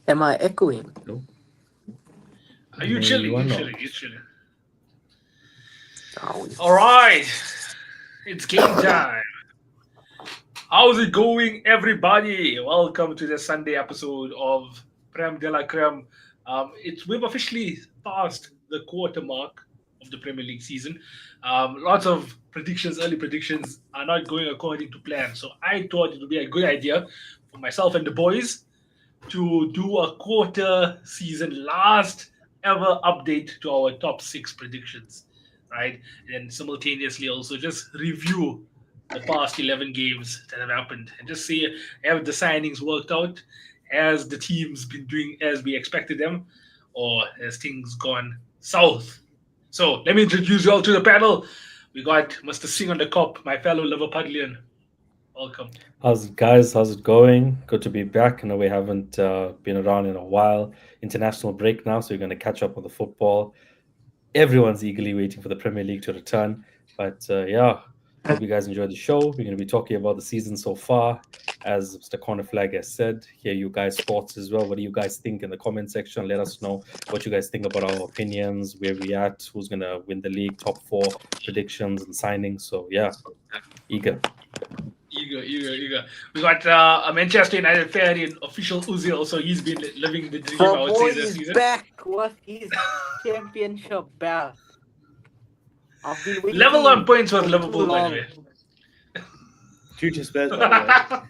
Am I echoing? No. Are you Maybe chilling? you are You not. chilling? You chilling? Sound. All right, it's game time. How's it going, everybody? Welcome to the Sunday episode of Prem de la Creme. We've officially passed the quarter mark of the Premier League season. Lots of predictions, early predictions, are not going according to plan. So I thought it would be a good idea for myself and the boys to do a quarter season last ever update to our top six predictions, right? And simultaneously also just review the past 11 games that have happened and just see, have the signings worked out? Has the teams been doing as we expected them? Or has things gone south? So let me introduce you all to the panel. We got Mr. Singh on the cop, my fellow Liverpudlian. Welcome. How's it, guys? How's it going? Good to be back. I know we haven't been around in a while. International break now, so we're going to catch up on the football. Everyone's eagerly waiting for the Premier League to return. But yeah, hope you guys enjoyed the show. We're going to be talking about the season so far. As Mr. Corner Flag has said, hear you guys' thoughts as well. What do you guys think in the comment section? Let us know what you guys think about our opinions, where we at, who's going to win the league, top four predictions and signings. So yeah, eager. Eager. We got a Manchester United fan in official Uzi also. He's been living the dream, The I would boy say, this is season. back with his championship belt. I've been waiting Level on points with for too Liverpool, by the long. way. Future Spurs, by the way.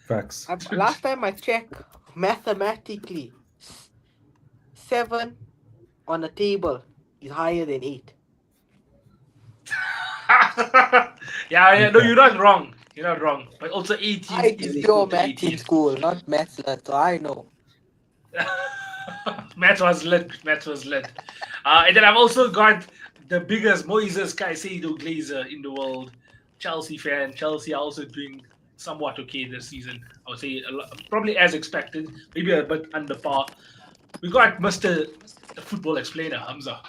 Facts. Last time I checked, mathematically, 7 on the table is higher than 8. Yeah, no, you're not wrong. You're not wrong. But also 18 I is did equal your to math 18. in school, not maths, so I know. Matt was lit. And then I've also got the biggest Moises Caicedo glazer in the world. Chelsea fan. Chelsea are also doing somewhat okay this season. I would say probably as expected, maybe a bit under par. We got Mr. the Football Explainer, Hamza.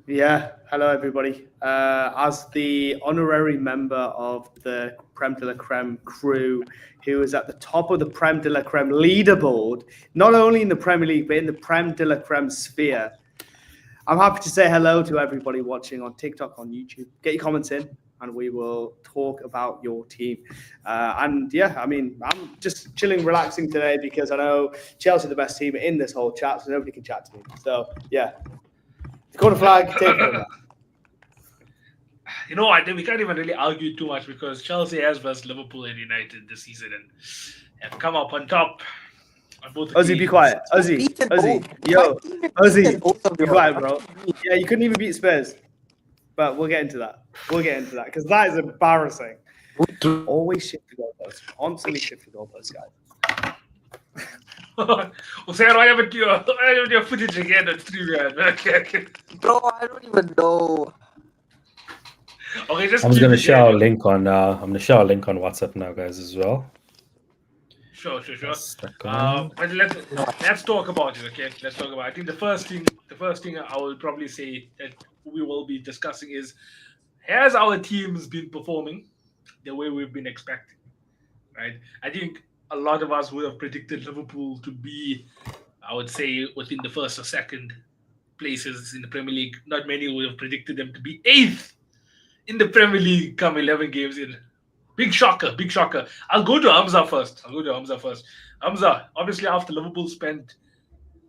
Yeah, hello everybody. As the honorary member of the Creme de la Creme crew, who is at the top of the Creme de la Creme leaderboard, not only in the Premier League, but in the Creme de la Creme sphere, I'm happy to say hello to everybody watching on TikTok, on YouTube. Get your comments in, and we will talk about your team. And yeah, I mean, I'm just chilling, relaxing today because I know Chelsea are the best team in this whole chat, so nobody can chat to me. So yeah. Corner Flag, take it from there. You know, I think we can't even really argue too much because Chelsea has versus Liverpool and United this season and have come up on top on both Ozzy, be occasions. quiet. Ozzy, Beaten Ozzy, both. yo, My team has Ozzy, beaten both of be you. quiet, bro. Yeah, you couldn't even beat Spurs. But we'll get into that. Because that is embarrassing. Always shift the goalposts. Constantly shift the goalposts, guys. Hussein, why haven't your footage again on StreamYard? Okay. Bro, I don't even know. Okay, just I'm keep going to it share there. our link on. I'm going to share our link on WhatsApp now, guys, as well. Sure. Stuck on. But let's talk about it, okay? Let's talk about it. I think the first thing I will probably say that we will be discussing is, has our teams been performing the way we've been expecting? Right? I think a lot of us would have predicted Liverpool to be, I would say, within the first or second places in the Premier League. Not many would have predicted them to be eighth in the Premier League come 11 games in. Big shocker. I'll go to Hamza first. Hamza, obviously after Liverpool spent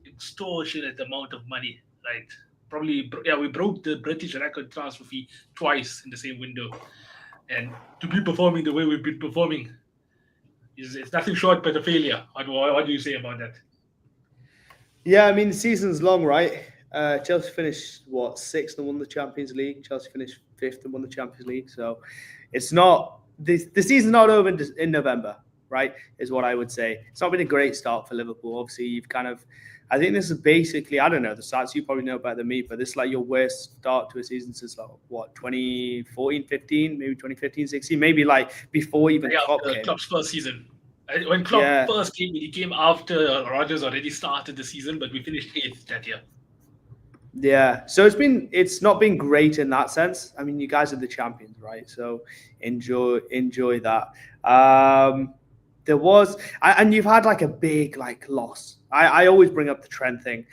extortionate amount of money, right? Probably, we broke the British record transfer fee twice in the same window. And to be performing the way we've been performing, it's nothing short but a failure. What do you say about that? Yeah, I mean, the season's long, right? Chelsea finished, sixth and won the Champions League. Chelsea finished fifth and won the Champions League. So it's not, the season's not over in November, right? Is what I would say. It's not been a great start for Liverpool. Obviously, you've kind of, I think this is basically, I don't know the stats, you probably know better than me, but this is like your worst start to a season since 2014, 15, maybe 2015, 16, maybe like before even Klopp came. Klopp's first season. When Klopp first came, he came after Rodgers already started the season, but we finished eighth that year. Yeah, so it's not been great in that sense. I mean, you guys are the champions, right? So enjoy that. there was, and you've had like a big like loss. I always bring up the trend thing,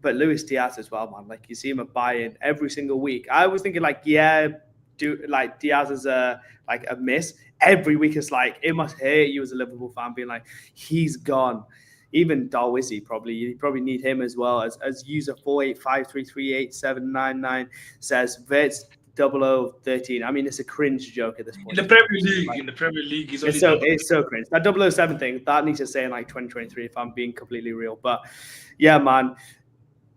but Luis Diaz as well, man. Like you see him at Bayern every single week. I was thinking like, Diaz is a miss. Every week it's like it must hurt you as a Liverpool fan being like he's gone. Even Darwizzi you probably need him as well as user 4853388799 says Verts 0013. I mean, it's a cringe joke at this point. In the Premier League, he's it's so cringe. That 007 thing that needs to say in like 2023 if I'm being completely real. But yeah, man.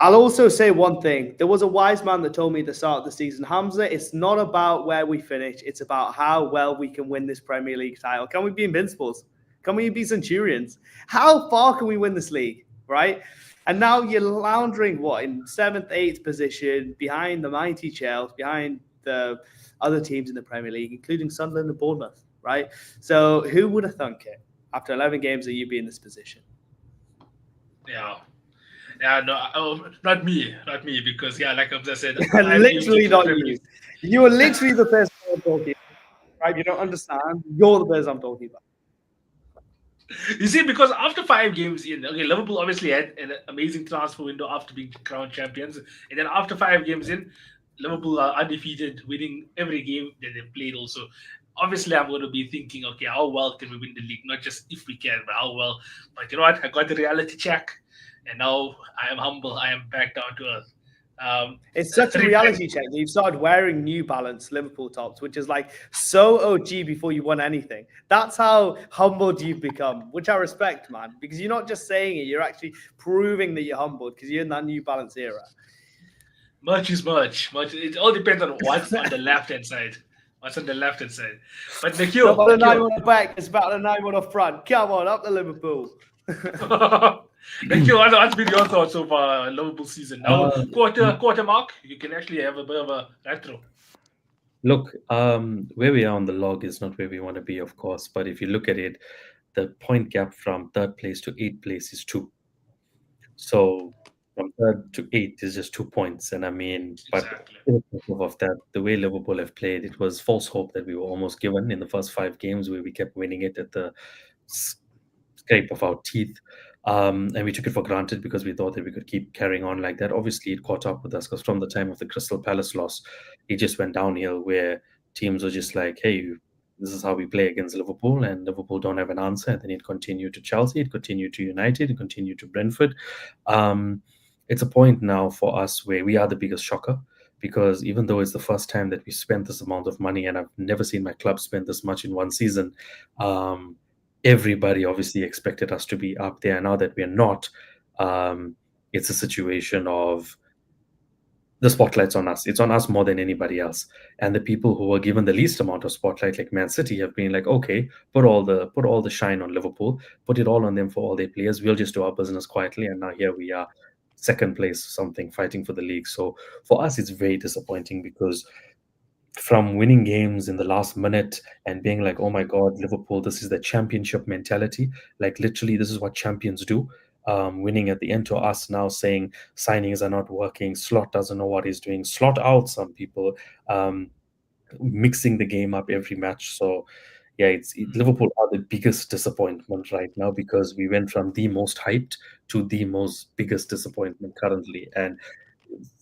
I'll also say one thing. There was a wise man that told me at the start of the season, Hamza, it's not about where we finish. It's about how well we can win this Premier League title. Can we be Invincibles? Can we be Centurions? How far can we win this league, right? And now you're lounging, in 7th, 8th position, behind the mighty Chelsea, behind the other teams in the Premier League, including Sunderland and Bournemouth, right? So who would have thunk it after 11 games that you'd be in this position? Yeah. Yeah, no, not me, because like I've just said, literally not you. You are literally the person I'm talking about, right? You don't understand. You're the person I'm talking about. You see, because after 5 games in, Liverpool obviously had an amazing transfer window after being crowned champions, and then after 5 games in, Liverpool are undefeated, winning every game that they played. Also, obviously, I'm going to be thinking, okay, how well can we win the league? Not just if we can, but how well. But you know what? I got the reality check. And now I am humble. I am back down to earth. It's such a reality check. You've started wearing New Balance Liverpool tops, which is like so OG before you won anything. That's how humbled you've become, which I respect, man. Because you're not just saying it, you're actually proving that you're humbled because you're in that New Balance era. Much is much. It all depends on what's on the left-hand side. But Nikhil, it's about the 9 on the back. It's about the 9 on the front. Come on, up to Liverpool. Nikhil, what's been your thoughts of Liverpool season? Now, quarter mark, you can actually have a bit of a retro. Look, where we are on the log is not where we want to be, of course. But if you look at it, the point gap from 3rd place to 8th place is 2. So from 3rd to 8th is just 2 points. And I mean, Exactly. But of that, the way Liverpool have played, it was false hope that we were almost given in the first 5 games where we kept winning it at the scrape of our teeth. And we took it for granted because we thought that we could keep carrying on like that. Obviously, it caught up with us because from the time of the Crystal Palace loss, it just went downhill where teams were just like, hey, this is how we play against Liverpool, and Liverpool don't have an answer. And then it continued to Chelsea, it continued to United, it continued to Brentford. It's a point now for us where we are the biggest shocker, because even though it's the first time that we spent this amount of money, and I've never seen my club spend this much in one season, everybody obviously expected us to be up there. Now that we're not, it's a situation of the spotlight's on us. It's on us more than anybody else. And the people who were given the least amount of spotlight, like Man City, have been like, okay, put all the shine on Liverpool, put it all on them for all their players. We'll just do our business quietly. And now here we are, 2nd place, something, fighting for the league. So for us, it's very disappointing because from winning games in the last minute and being like, oh my God, Liverpool, this is the championship mentality. Like literally, this is what champions do. Winning at the end, to us now saying signings are not working. Slot doesn't know what he's doing. Slot out some people, mixing the game up every match. So yeah, Liverpool are the biggest disappointment right now because we went from the most hyped to the most biggest disappointment currently. And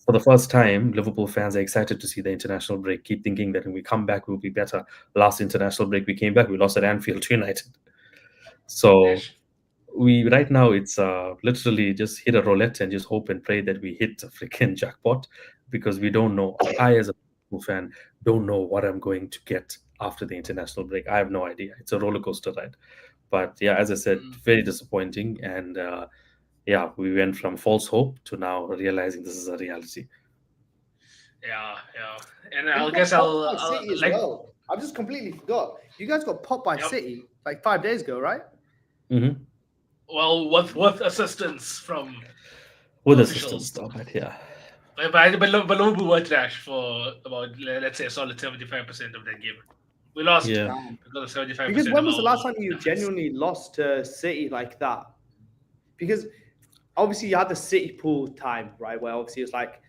for the first time, Liverpool fans are excited to see the international break, keep thinking that when we come back, we'll be better. Last international break, we came back, we lost at Anfield to United. So right now, it's literally just hit a roulette and just hope and pray that we hit a freaking jackpot, because we don't know. I, as a Liverpool fan, don't know what I'm going to get after the international break. I have no idea. It's a roller coaster ride. But yeah, as I said, very disappointing. And yeah, we went from false hope to now realizing this is a reality. Yeah. And I guess I'll City as well. I just completely forgot. You guys got popped by City like 5 days ago, right? Mm-hmm. Well, with assistance from assistance, but yeah. But Liverpool were trash for about, let's say, a solid 75% of that game. We lost because of 75%. Because when was the last time you genuinely lost to City like that? Because obviously you had the City pool time, right? Where obviously it's like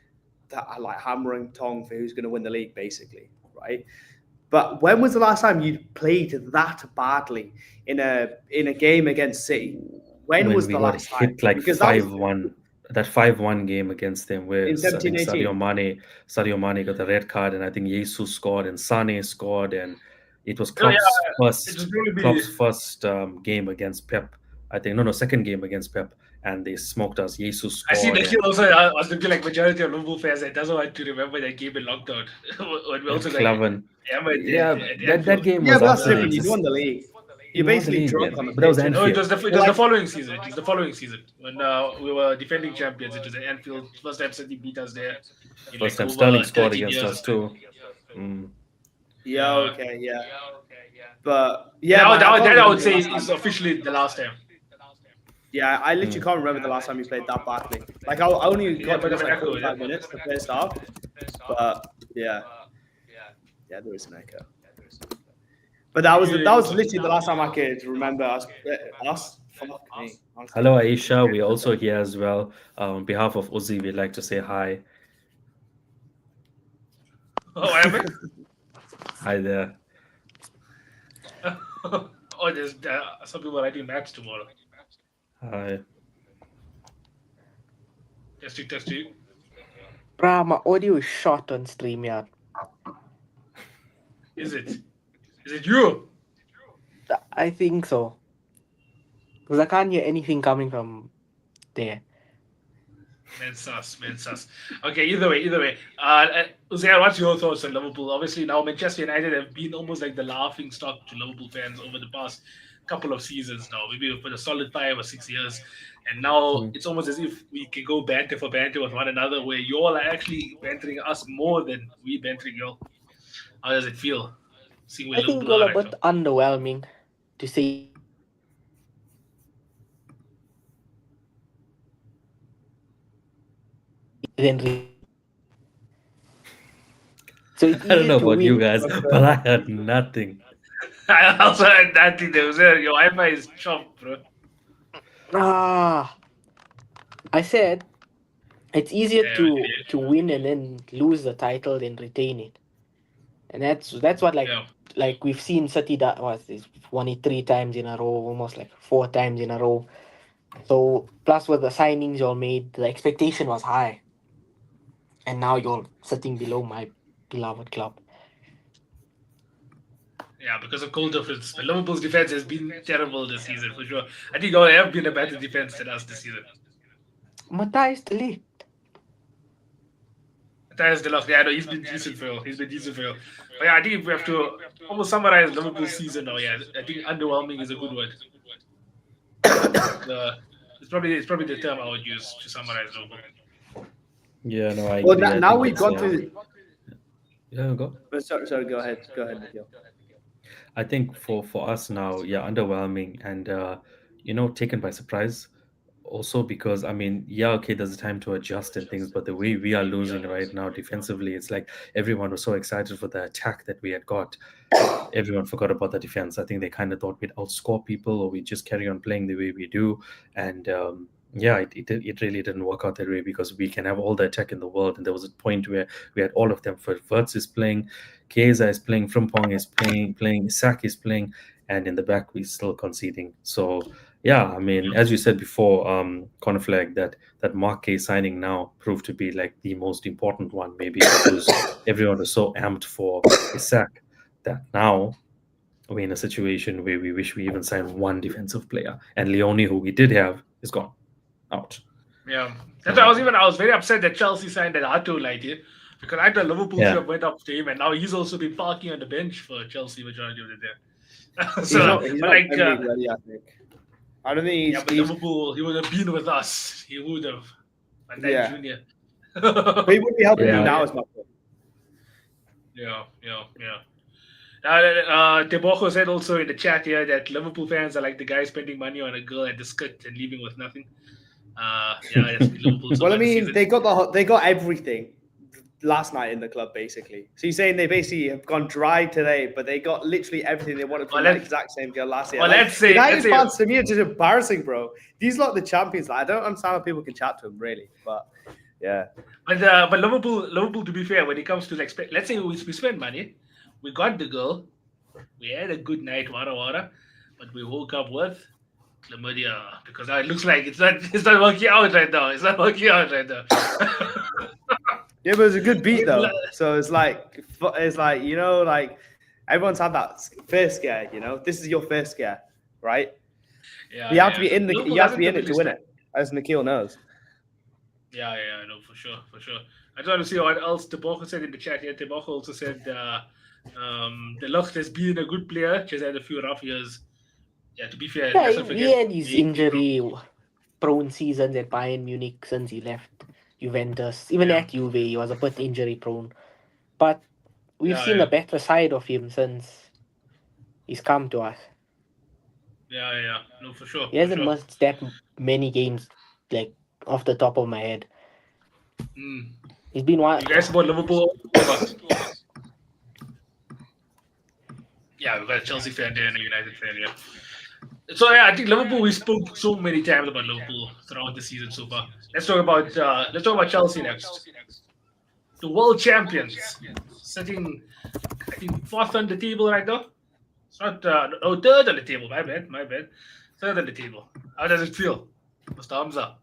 that, like hammer and tong for who's going to win the league, basically, right? But when was the last time you played that badly in a game against City? When was we the got last time? hit like Because that was 5-1, that 5-1 game against them, where in I think 17-18. Sadio Mane got the red card, and I think Jesus scored and Sane scored, and it was Oh, yeah, Klopp's it was going to be. first game against Pep. I think no, second game against Pep, and they smoked us. Jesus I see scored. Nikhil also. I was thinking like majority of Liverpool fans that doesn't want to remember that game in lockdown. When we also got Clavan. hammered Yeah, at that Anfield. game Yeah, was but that's absolutely different. You won the league. You're You won the basically league, drunk yeah. on the But that was pitch. No, it was Anfield. it was the following season. It was the following season when we were defending champions. It was at Anfield. First time City beat us there. In First like time over Sterling scored 13 against years us or so. too. Mm. Yeah, okay, yeah. But Yeah, yeah, man, I can't that I remember would the say last is time. officially the last time. Yeah, I literally can't remember the last time you played that badly. Like I only Yeah, got to but watch it's like echo, 45 yeah. minutes the first half. But yeah, there is an echo. But that was literally the last time I could remember us. Fuck me. honestly. Hello, Aisha. We're also here as well. On behalf of Uzi, we'd like to say hi. Oh, I mean, Hi there. oh, there's some people writing maths tomorrow. Hi. Testing. Bruh, my audio is shot on StreamYard. Is it? Is it you? I think so. Because I can't hear anything coming from there. Man sus. Okay, either way. Uzair, what's your thoughts on Liverpool? Obviously, now Manchester United have been almost like the laughing stock to Liverpool fans over the past couple of seasons now, maybe for a solid 5 or 6 years. And now it's almost as if we can go banter for banter with one another, where you all are actually bantering us more than we bantering you all. How does it feel? Seeing where I think Liverpool all are a right bit now. underwhelming to say. Then so it's I don't easier know to about you win. guys, but I heard nothing. I also had that thing there. Your Wi-Fi is chopped, bro. I said it's easier Yeah, to win and then lose the title than retain it, and that's what yeah. like we've seen City that was this won it 3 times in a row, almost like 4 times in a row. So plus with the signings y'all made, the expectation was high, and now you're sitting below my beloved club. Yeah, because of goal difference. But Liverpool's defense has been terrible this season, for sure. I think they have been a better defense than us this season. Matthias de Ligt. Matthias de Ligt, yeah, no, he's been decent for you. But yeah, I think if we have to almost summarize Liverpool's season now, yeah, I think underwhelming is a good word. It's probably the term I would use to summarize Liverpool. Yeah, no, I Well, agree. I now think we've it's, got to. Yeah, go. Sorry, go ahead, Nikhil. I think for us now, yeah, underwhelming and taken by surprise. Also because I mean, yeah, okay, there's a time to adjust and things, but the way we are losing right now defensively, it's like everyone was so excited for the attack that we had got. Everyone forgot about the defense. I think they kind of thought we'd outscore people or we just carry on playing the way we do. And yeah, it really didn't work out that way because we can have all the attack in the world. And there was a point where we had all of them. For Verts is playing, Chiesa is playing, Frimpong is playing, Isak is playing, and in the back we're still conceding. So yeah, I mean, as you said before, Cornerflag, that Mark K signing now proved to be like the most important one, maybe because everyone was so amped for Isak that now we're in a situation where we wish we even signed one defensive player, and Leone, who we did have, is gone out. Yeah, that's why I was very upset that Chelsea signed that Arto idea because I thought Liverpool should have went up to him, and now he's also been parking on the bench for Chelsea majority of the day. He's not Premier League ready, I think. I don't think he's. Yeah, but Liverpool, he would have been with us. He would have. And then Junior. But he wouldn't be helping you now as much. Yeah. Deboko said also in the chat here that Liverpool fans are like the guy spending money on a girl at the skit and leaving with nothing. Yeah, that's Liverpool's. Well, I mean, they got everything last night in the club, basically. So you're saying they basically have gone dry today, but they got literally everything they wanted from that exact same girl last year. Well, let's say fans to me are just embarrassing, bro. These lot the champions. I don't understand how people can chat to them, really. But yeah. But Liverpool, to be fair, when it comes to like, let's say we spend money, We got the girl. We had a good night, wara, but we woke up with chlamydia because now it looks like it's not working out right now. It's not working out right now. Yeah, but it was a good beat though. So it's like like everyone's had that first scare. This is your first scare, right? Yeah, You have to yeah. be in the Liverpool you have to hasn't be in it typically to win started. it, as Nikhil knows. Yeah, no, for sure, for sure. I trying to see what else Teboko said in the chat here. Teboko also said the Lucht has been a good player, just had a few rough years. Yeah, to be fair, Yeah, let's not he forget had his injury-prone seasons at Bayern Munich since he left Juventus. Even Yeah, at Juve, he was a bit injury-prone. But we've yeah, seen yeah, a better side of him since he's come to us. yeah. No, for sure, He for hasn't sure. missed that many games, like off the top of my head. Mm. He's been one. You guys support Liverpool? But yeah, we've got a Chelsea fan there and a United fan here. So yeah, I think Liverpool. We spoke so many times about Liverpool throughout the season so far. Let's talk about Chelsea next. The world champions, sitting I think fourth on the table right now. It's not third on the table. My bad. Third on the table. How does it feel, Mr. Hamza?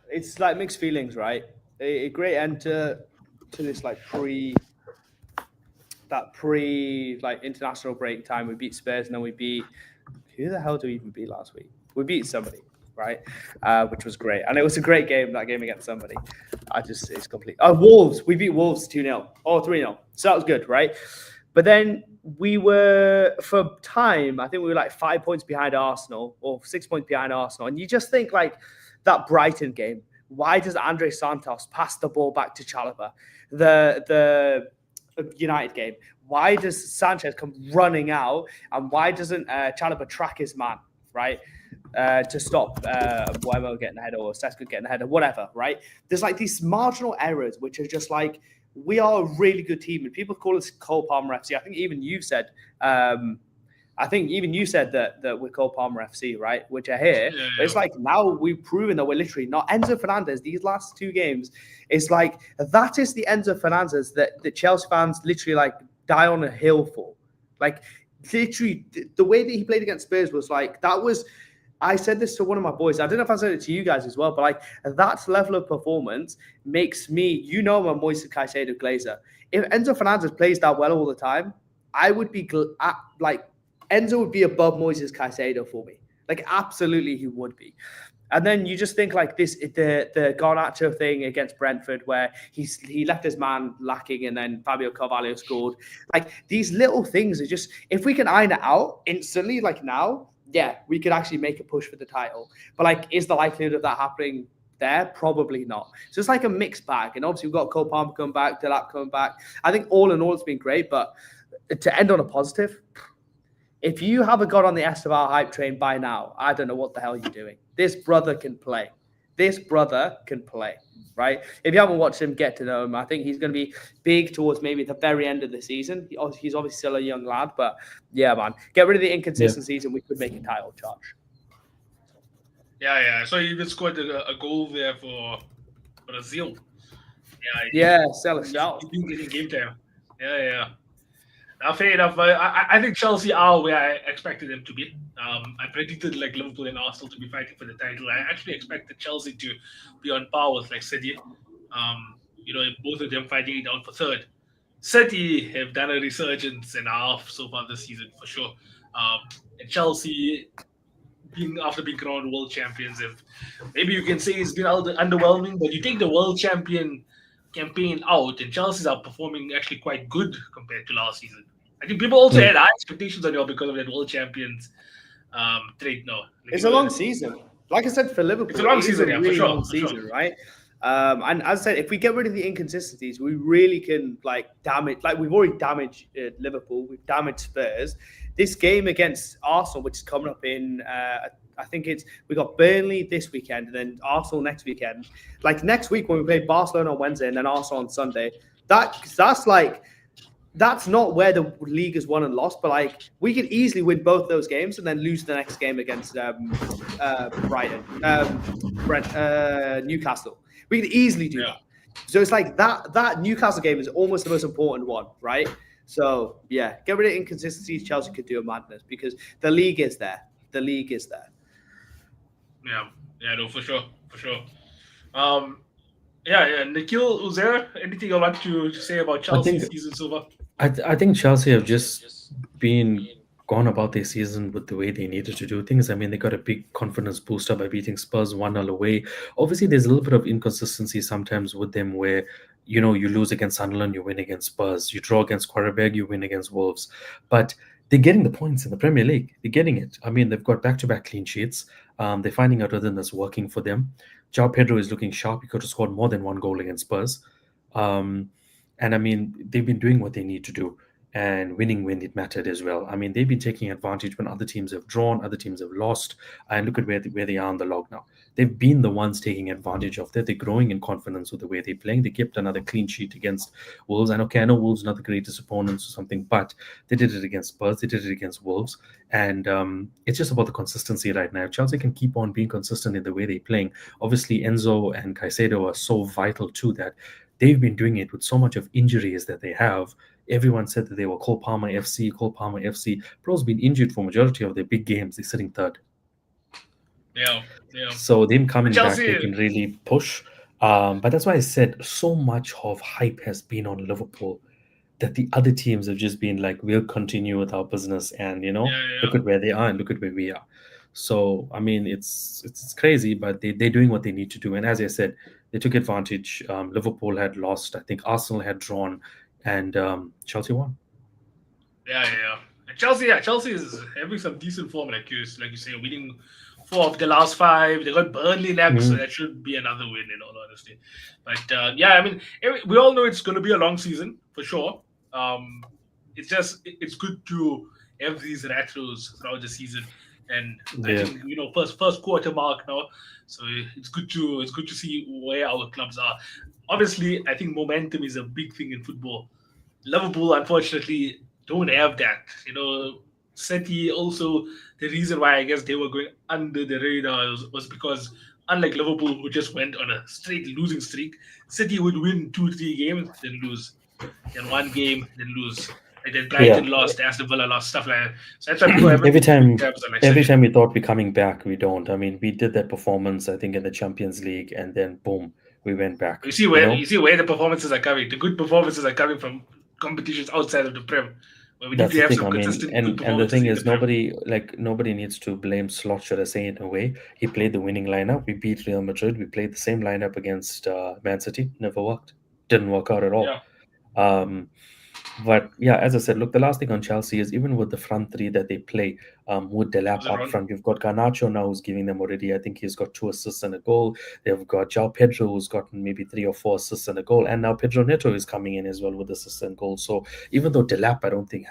It's like mixed feelings, right? A great enter to this like pre like international break time. We beat Spurs and then we beat who the hell did we even beat last week? We beat somebody, right? Which was great, and it was a great game. That game against somebody, it's complete. Oh, Wolves. We beat Wolves 2-0 or 3-0, so that was good, right? But then we were for time. I think we were like 5 points behind Arsenal or 6 points behind Arsenal, and you just think like that Brighton game. Why does Andre Santos pass the ball back to Chalobah? The United game. Why does Sanchez come running out, and why doesn't Chalobah track his man, right, to stop Buemo getting ahead or Sesko getting ahead or whatever, right? There's like these marginal errors which are just like we are a really good team, and people call us Cole Palmer FC. I think even you said that we're Cole Palmer FC, right? Which I hear. Yeah, But it's like now we've proven that we're literally not Enzo Fernandez. These last two games, it's like that is the Enzo Fernandez that Chelsea fans literally like die on a hill for. Like literally the way that he played against Spurs was like that was. I said this to one of my boys. I don't know if I said it to you guys as well, but like that level of performance makes me, I'm a Moises Caicedo glazer. If Enzo Fernandez plays that well all the time, I would be like Enzo would be above Moises Caicedo for me. Like absolutely, he would be. And then you just think like this, the Garnacho thing against Brentford, where he left his man lacking, and then Fabio Carvalho scored. Like these little things are just, if we can iron it out instantly, like now, yeah, we could actually make a push for the title. But like, is the likelihood of that happening there? Probably not. So it's like a mixed bag. And obviously we've got Cole Palmer coming back, Delap coming back. I think all in all, it's been great. But to end on a positive, if you haven't got on the Esteval hype train by now, I don't know what the hell you're doing. This brother can play. Right? If you haven't watched him, get to know him. I think he's going to be big towards maybe the very end of the season. He's obviously still a young lad, but yeah, man, get rid of the inconsistencies and we could make a title charge. Yeah. So he even scored a goal there for Brazil. Yeah, sell us out. He's been getting game time. Yeah. Now, fair enough. I think Chelsea are where I expected them to be. I predicted like Liverpool and Arsenal to be fighting for the title. I actually expected Chelsea to be on par with like City. Both of them fighting it out for third. City have done a resurgence and a half so far this season for sure. And Chelsea, after being crowned world champions, maybe you can say it's been underwhelming, but you take the world champion campaign out, and Chelsea's are performing actually quite good compared to last season. I think people also had high expectations on you because of that world champions trade. No, it's a long season. Like I said, for Liverpool, it's a long season, yeah, really for sure. Long season, right? And as I said, if we get rid of the inconsistencies, we really can like damage. Like we've already damaged Liverpool, we've damaged Spurs. This game against Arsenal, which is coming up in, I think we got Burnley this weekend, and then Arsenal next weekend. Like next week when we play Barcelona on Wednesday and then Arsenal on Sunday, that's not where the league is won and lost, but like we could easily win both those games and then lose the next game against Newcastle. We could easily do that. So it's like that Newcastle game is almost the most important one, right? So yeah, get rid of inconsistencies. Chelsea could do a madness because the league is there. The league is there. Yeah, no, for sure, for sure. Um, yeah. Nikhil, Uzair, anything you want to say about I think Chelsea's season so far? I think Chelsea have just been gone about their season with the way they needed to do things. I mean, they got a big confidence booster by beating Spurs 1-0 away. Obviously, there's a little bit of inconsistency sometimes with them where, you lose against Sunderland, you win against Spurs. You draw against Quarterback, you win against Wolves. But they're getting the points in the Premier League. They're getting it. I mean, they've got back-to-back clean sheets. They're finding a rhythm that's working for them. João Pedro is looking sharp. He could have scored more than one goal against Spurs. Um, and I mean, they've been doing what they need to do and winning when it mattered as well. I mean, they've been taking advantage when other teams have drawn, other teams have lost, and look at where they are on the log now. They've been the ones taking advantage of that. They're growing in confidence with the way they're playing. They kept another clean sheet against Wolves. And okay, I know Wolves not the greatest opponents or something, but they did it against Spurs. They did it against Wolves. And it's just about the consistency right now. If Chelsea can keep on being consistent in the way they're playing, obviously Enzo and Caicedo are so vital to that. They've been doing it with so much of injuries that they have. Everyone said that they were Cole Palmer FC, Cole Palmer FC. Bro's been injured for majority of their big games. They're sitting third. Yeah. So them coming back, Chelsea, they can really push. But that's why I said so much of hype has been on Liverpool that the other teams have just been like, we'll continue with our business, and look at where they are and look at where we are. So I mean, it's crazy, but they're doing what they need to do. And as I said, they took advantage. Liverpool had lost. I think Arsenal had drawn, and Chelsea won. yeah. And Chelsea is having some decent form, like you say, winning 4 of the last 5. They got Burnley next, so Mhm. that should be another win, in all honesty. But yeah, I mean, we all know it's going to be a long season for sure. Um, it's good to have these retros throughout the season, and I Yeah, think first quarter mark now, so it's good to see where our clubs are. Obviously, I think momentum is a big thing in football. Liverpool, unfortunately, don't have that. City also, the reason why I guess they were going under the radar was because unlike Liverpool, who just went on a straight losing streak, City would win 2, 3 games, then lose, then one game, then lose. Like then yeah. Brighton lost, Aston Villa lost, stuff like that. So that's why people have every big time, tabs on like every City. time we thought we're coming back, we don't. I mean, we did that performance, I think, in the Champions League, and then boom, we went back. You see You where know, you see where the performances are coming. The good performances are coming from competitions outside of the Prem, where we need that's to the have thing. some I mean, consistent good and the performances thing in the is, Prem. nobody needs to blame Slot. Should I say it in a way? He played the winning lineup. We beat Real Madrid. We played the same lineup against Man City. Never worked. Didn't work out at all. Yeah, Um, but yeah, as I said, look, the last thing on Chelsea is even with the front three that they play, with was Delap it up wrong? front, you've got Garnacho now who's giving them already. I think he's got 2 assists and a goal. They've got João Pedro who's gotten maybe 3 or 4 assists and a goal, and now Pedro Neto is coming in as well with assists and goals. So even though Delap, I don't think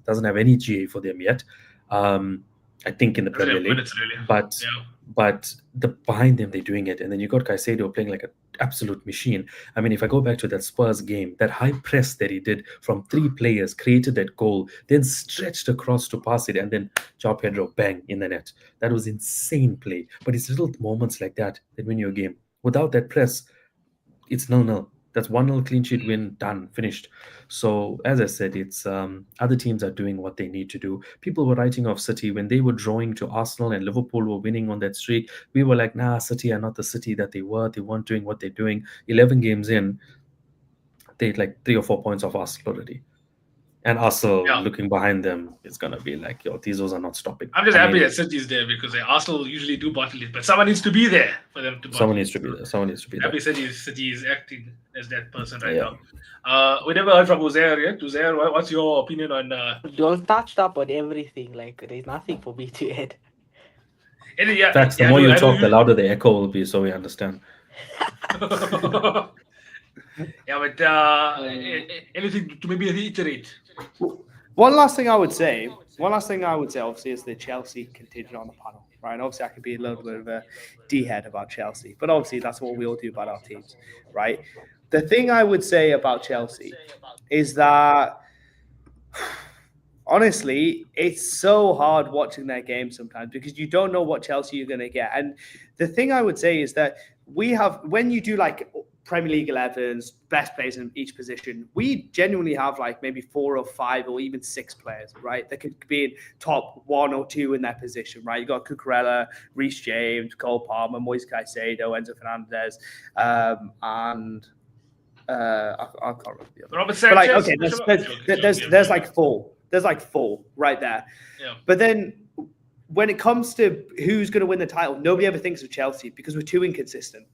doesn't have any GA for them yet, um, I think in the Doesn't Premier have League, minutes really. but Yeah, the behind them they're doing it, and then you got Caicedo playing like an absolute machine. I mean, if I go back to that Spurs game, that high press that he did from 3 players created that goal, then stretched across to pass it, and then João Pedro bang in the net. That was insane play. But it's little moments like that that win you a game. Without that press, it's 0-0. That's 1-0 clean sheet win, done, finished. So as I said, it's other teams are doing what they need to do. People were writing off City when they were drawing to Arsenal and Liverpool were winning on that streak. We were like, nah, City are not the City that they were. They weren't doing what they're doing. 11 games in, they like 3 or 4 points off Arsenal already. And Arsenal yeah. looking behind them is gonna be like, yo, these are not stopping. I'm just I happy mean, that City is there because Arsenal usually do bottle it, but someone needs to be there for them to bottle someone it. needs to be there. Someone needs to be there. Happy City is acting as that person right Yeah. now. We never heard from Uzair yet. Uzair, what's your opinion on? You touched up on everything. Like there's nothing for me to add. Yeah, Facts, the I more know, you I know talk, the you. louder the echo will be, so we understand. Yeah, but anything to maybe reiterate? One last thing I would say, obviously, is the Chelsea contingent on the panel, right? And obviously, I could be a little bit of a D-head about Chelsea, but obviously, that's what we all do about our teams, right? The thing I would say about Chelsea is that, honestly, it's so hard watching their games sometimes because you don't know what Chelsea you're going to get. And the thing I would say is that when you do like Premier League 11s, best players in each position. We genuinely have like maybe 4 or 5 or even 6 players, right? That could be in top 1 or 2 in their position, right? You got Cucurella, Reece James, Cole Palmer, Moise Caicedo, Enzo Fernandez, and I can't remember the other. Robert But like, Sanchez. okay, there's like 4. There's like 4 right there. Yeah. But then when it comes to who's going to win the title, nobody ever thinks of Chelsea because we're too inconsistent.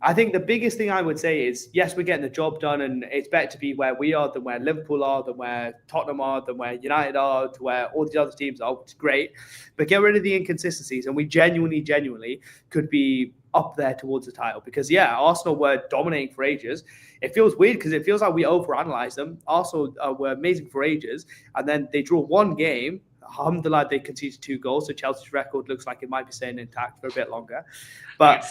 I think the biggest thing I would say is, yes, we're getting the job done, and it's better to be where we are than where Liverpool are, than where Tottenham are, than where United are, to where all these other teams are, which is great. But get rid of the inconsistencies, and we genuinely could be up there towards the title. Because, yeah, Arsenal were dominating for ages. It feels weird because it feels like we overanalyze them. Arsenal were amazing for ages, and then they draw one game. Alhamdulillah, they conceded 2 goals, so Chelsea's record looks like it might be staying intact for a bit longer. But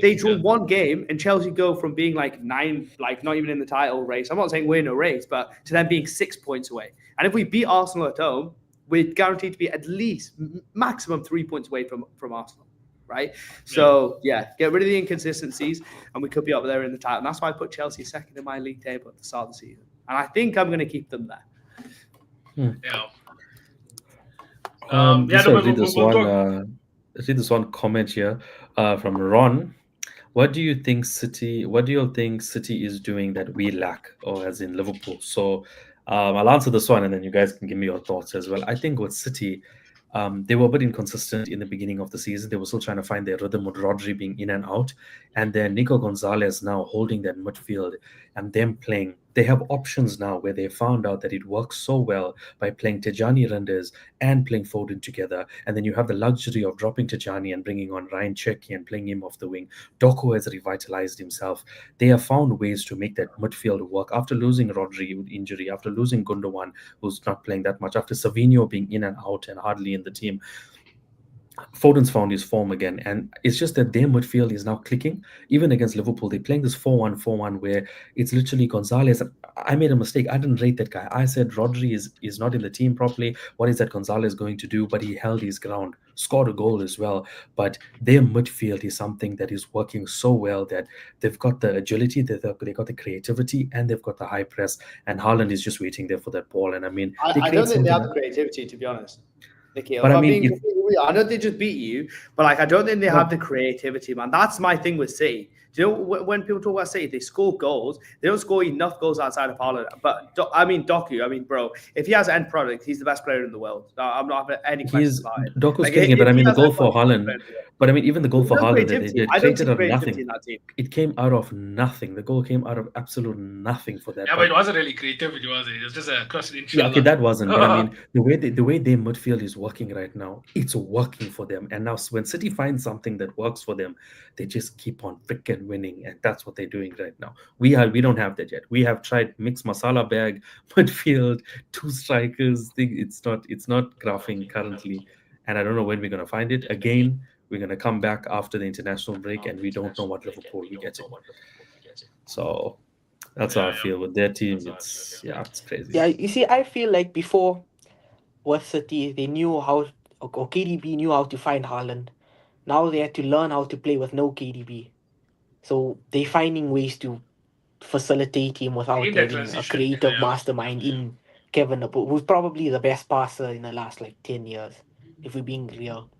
they draw one game, and Chelsea go from being like 9, like not even in the title race. I'm not saying we're in a race, but to them being 6 points away. And if we beat Arsenal at home, we're guaranteed to be at least maximum 3 points away from Arsenal, right? So, yeah, get rid of the inconsistencies, and we could be up there in the title. And that's why I put Chelsea second in my league table at the start of the season. And I think I'm going to keep them there. Yeah. Read this one comment here from Ron. What do you think City is doing that we lack, or as in Liverpool? So I'll answer this one, and then you guys can give me your thoughts as well. I think with City, they were a bit inconsistent in the beginning of the season. They were still trying to find their rhythm with Rodri being in and out, and then Nico Gonzalez now holding that midfield and them playing. They have options now where they found out that it works so well by playing Tijani Renders and playing Foden together. And then you have the luxury of dropping Tijani and bringing on Ryan Cherki and playing him off the wing. Doku has revitalized himself. They have found ways to make that midfield work after losing Rodri with injury, after losing Gundogan, who's not playing that much, after Savinho being in and out and hardly in the team. Foden's found his form again, and it's just that their midfield is now clicking. Even against Liverpool, they're playing this 4-1-4-1 where it's literally Gonzalez. I made a mistake. I didn't rate that guy. I said Rodri is not in the team properly. What is that Gonzalez going to do? But he held his ground, scored a goal as well. But their midfield is something that is working so well that they've got the agility, they've got the creativity, and they've got the high press. And Haaland is just waiting there for that ball. And I mean, I don't think they have the creativity, to be honest. Nicky, but I mean, I know they just beat you, but like I don't think they have the creativity, man. That's my thing with City. Do you know when people talk about City, they score goals. They don't score enough goals outside of Haaland. But Doku, bro, if he has an end product, he's the best player in the world. I'm not having any questions about it. Doku's getting it, but I mean the goal for Haaland. But I mean, even the goal for Haaland, they created out of nothing. It came out of nothing. The goal came out of absolute nothing for that. Yeah, but it wasn't really creativity, was it? It was just a cross. Yeah, okay, that wasn't. But I mean, the way their midfield is working right now, it's working for them. And now when City finds something that works for them, they just keep on freaking winning, and that's what they're doing right now. We don't have that yet. We have tried mixed masala bag midfield, 2 strikers. It's not graphing currently, and I don't know when we're gonna find it again. We're going to come back after the international break, and we don't know what Liverpool we're getting. So that's how I feel with their team. It's crazy. Yeah, you see, I feel like before with City, they knew how, or KDB knew how to find Haaland. Now they had to learn how to play with no KDB. So they're finding ways to facilitate him without having a creative mastermind in Kevin, who's probably the best passer in the last 10 years, if we're being real.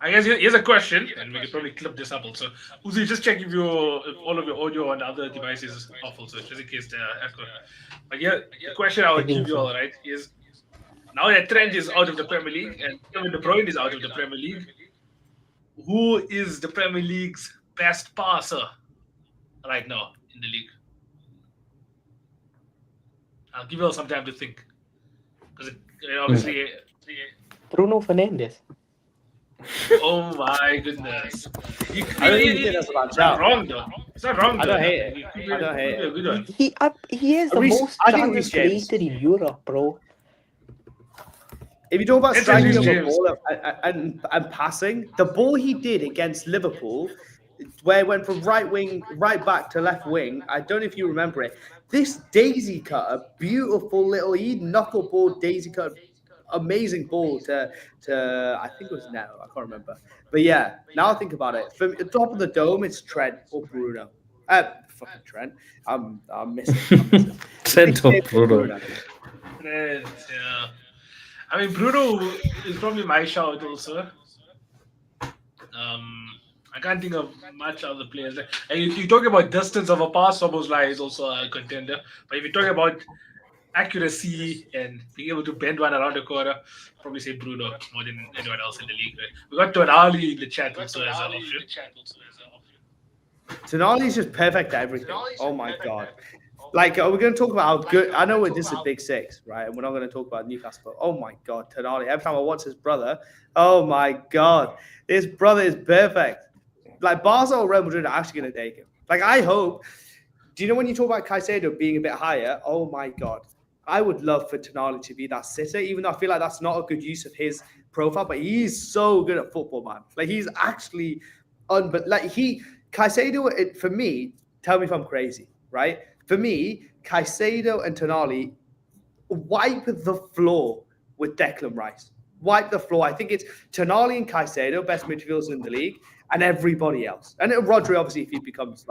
I guess here's a question, and we can probably clip this up also. Uzi, just check if all of your audio and other devices is off also, just in case they're echo. But yeah, the question I would give you all, right, is now that Trent is out of the Premier League and Kevin De Bruyne is out of the Premier League, who is the Premier League's best passer right now in the league? I'll give you all some time to think. Because obviously... Bruno Fernandes. Oh my goodness! I don't even think that's about not wrong though. It's not wrong. I don't hate it. He is the most chances created in Europe, bro. If you talk about striking of the ball and passing, the ball he did against Liverpool, where it went from right wing, right back to left wing, I don't know if you remember it. This daisy cutter, beautiful little knuckleball daisy cutter amazing ball to I think it was Neto. I can't remember. But yeah, now I think about it. For the top of the dome, it's Trent or Bruno. Fucking Trent. I'm missing. Trent or Bruno. Trent, yeah. I mean, Bruno is probably my shout also. I can't think of much other players. And if you talk about distance of a pass, Szoboszlai is also a contender. But if you talk about accuracy and being able to bend one around the corner, probably say Bruno more than anyone else in the league. Right? We got Tonali in the chat also as an option. Tonali's just perfect at everything. Oh my god. Like, are we going to talk about how good? I know this is a big six, right? And we're not going to talk about Newcastle. But oh my god, Tonali! Every time I watch his brother, oh my god, this brother is perfect. Like, Barca or Real Madrid are actually going to take him. Like, I hope. Do you know when you talk about Caicedo being a bit higher? Oh my god, I would love for Tonali to be that sitter, even though I feel like that's not a good use of his profile. But he's so good at football, man. Like, he's actually Caicedo, for me, tell me if I'm crazy, right? For me, Caicedo and Tonali wipe the floor with Declan Rice. Wipe the floor. I think it's Tonali and Caicedo, best midfielders in the league, and everybody else. And Rodri, obviously, if he becomes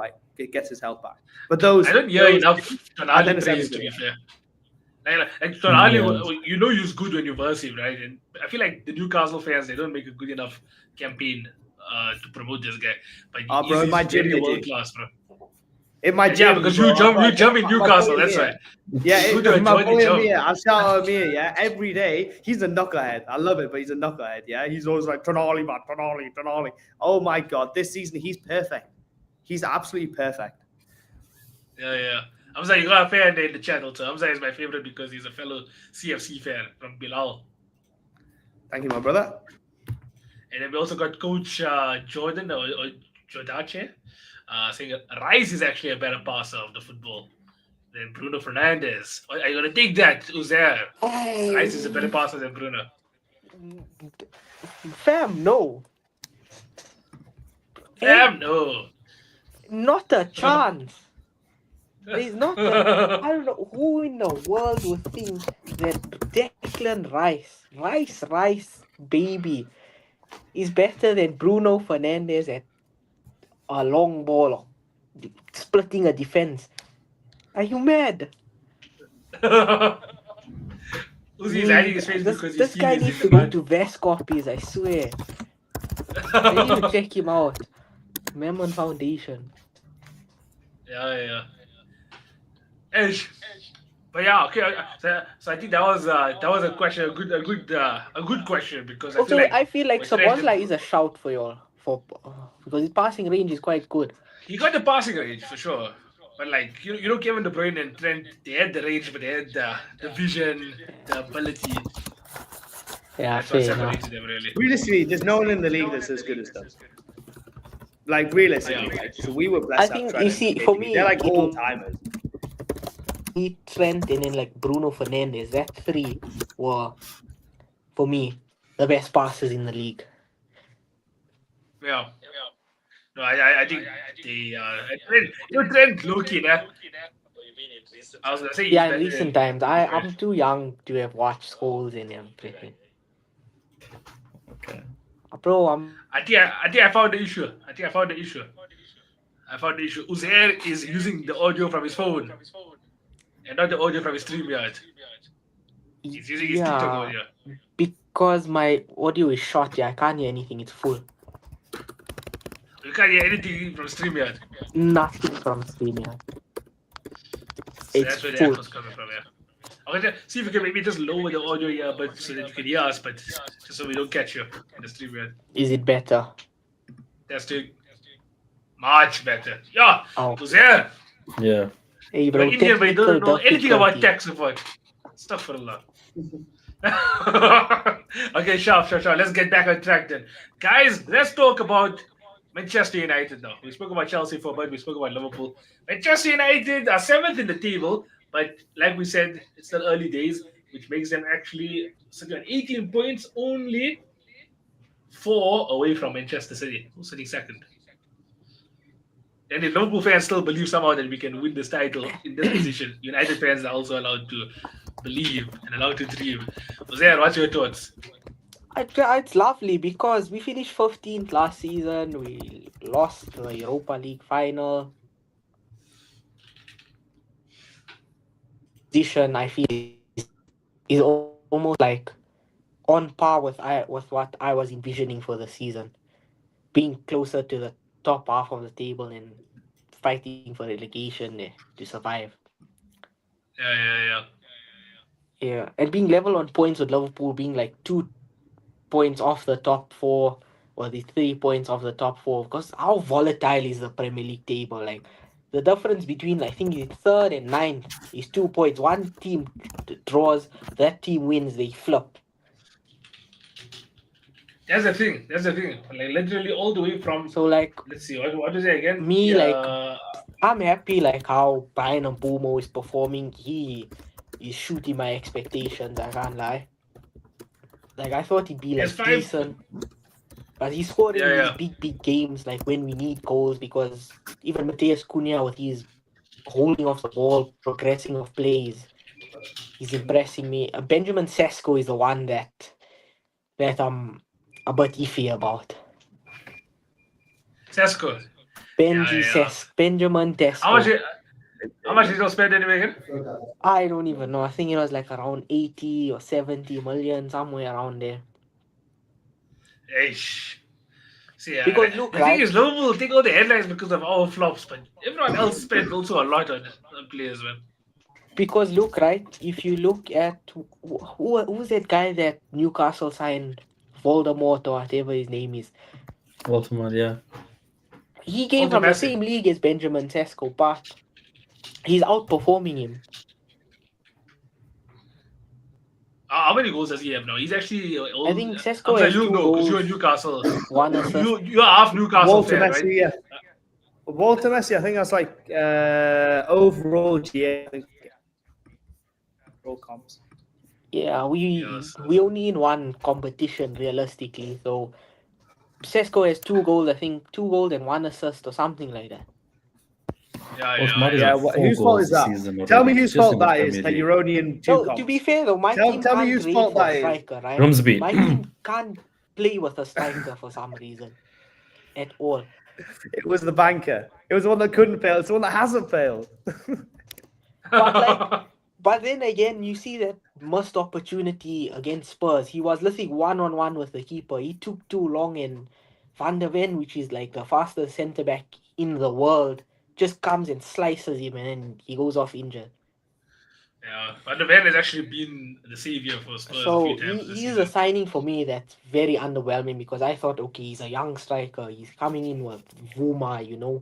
gets his health back. But those I don't hear enough Tonali praise, to be fair. Like Tonali, you know he's good when you verse him, right? And I feel like the Newcastle fans, they don't make a good enough campaign to promote this guy. But bro, he's really world class, bro. In my gym, because you jump in Newcastle, that's right. Yeah, my boy Amir, I shout out Amir, yeah, every day. He's a knucklehead. I love it, but he's a knucklehead, yeah. He's always like, Tonali, man, Tonali. Oh my god, this season he's perfect. He's absolutely perfect. Yeah. Hamza, you got a fan in the channel, so Hamza is my favorite because he's a fellow CFC fan from Bilal. Thank you, my brother. And then we also got Coach Jordan or Jordache saying Rice is actually a better passer of the football than Bruno Fernandes. Are you going to take that, Uzair? Rice is a better passer than Bruno. Fam, no. Fam, no. Not a chance. There's not I don't know who in the world would think that Declan Rice, baby, is better than Bruno Fernandes at a long ball or splitting a defense. Are you mad? This guy needs to go to Vest Copies, I swear. I need to check him out. Memon Foundation. Yeah. But yeah, okay. So I think that was a question, a good question because I feel like Szoboszlai is a shout for y'all because his passing range is quite good. He got the passing range for sure, but like you know, Kevin De Bruyne and Trent, they had the range, but they had the vision, the ability. Yeah, that's what separated them really. Realistically, there's no one in the league that's as good as them. Like realistically, so we were blessed. I think you see, for me, they're like all timers. Trent and then like Bruno Fernandes, that three were for me the best passers in the league. Yeah. No, I think they Trent low-key, I was gonna say in recent times. I'm too young to have watched Scholes and him playing. Okay. Bro, I think I found the issue. Uzair is using the audio from his phone and not the audio from his StreamYard. He's using his TikTok audio. Because my audio is short, I can't hear anything. It's full. You can't hear anything from StreamYard? Nothing from StreamYard. So that's where the echo's coming from, yeah. Okay, see if you can maybe just lower the audio here, but so that you can hear us, but just so we don't catch you in the StreamYard. Is it better? Testing. Much better. Yeah. Uzair. Yeah. Hey, bro, Indian, but you don't know anything about tech support. Astaghfirullah. Okay, sharp. Let's get back on track then. Guys, let's talk about Manchester United now. We spoke about Chelsea for a bit, we spoke about Liverpool. Manchester United are 7th in the table, but like we said, it's still early days, which makes them actually sitting on 18 points, only 4 away from Manchester City, who's sitting second. And the Liverpool fans still believe somehow that we can win this title in this position, United fans are also allowed to believe and allowed to dream. Uzair, what's your thoughts? It's lovely because we finished 15th last season. We lost the Europa League final. Position I feel is almost like on par with what I was envisioning for the season, being closer to the top half of the table and fighting for relegation to survive. Yeah. Yeah, and being level on points with Liverpool, being like 2 points off the top four or the 3 points off the top four. Because how volatile is the Premier League table? Like the difference between I think it's third and ninth is 2 points. One team draws, that team wins, they flip. That's the thing. Like literally all the way from. So like Let's see. What is it again? me, like Yeah. I'm happy like how Brian Mbumo is performing. He is shooting my expectations. I can't lie. Like I thought he'd be There's like five. decent, but he's scoring Yeah. these big games like when we need goals because even Mateus Cunha with his holding off the ball, progressing of plays, he's impressing me. Benjamin Sesko is the one that I'm a bit iffy about. Sesko. Benjamin How much? Sesko. How much did you spend anyway again? I don't even know. I think it was like around 80 or 70 million, somewhere around there. Eish. See, Because look, the thing right? is, Liverpool take all the headlines because of our flops, but everyone else spent also a lot on players, man. Because look, right? If you look at who's that guy that Newcastle signed, Voldemort or whatever his name is. Baltimore, yeah. He came from the same league as Benjamin Sesko, but he's outperforming him. How many goals does he have now? He's actually. I think Sesko has 2 know because goals, you're in Newcastle. 1 assist. You're half Newcastle Walter fan, Messi, right? yeah. Walter Messi, I think that's like overall GA. I think overall comps. Yeah, we only in one competition realistically. So Sesko has 2 goals, I think 2 goals and 1 assist or something like that. Yeah. Whose fault is that? Tell me whose fault that is. That you're only in 2 No, comps. to be fair though, my team tell me can't whose trade fault for a that is. striker, right? Grimsby. My team can't play with a striker for some reason at all. It was the banker. It was the one that couldn't fail. It's the one that hasn't failed. But then again, you see that missed opportunity against Spurs. He was literally 1-on-1 with the keeper. He took too long, and Van der Ven, which is like the fastest centre back in the world, just comes and slices him, and then he goes off injured. Yeah, Van der Ven has actually been the savior for Spurs a few times this he's season. a signing for me that's very underwhelming because I thought, okay, he's a young striker. He's coming in with Vuma,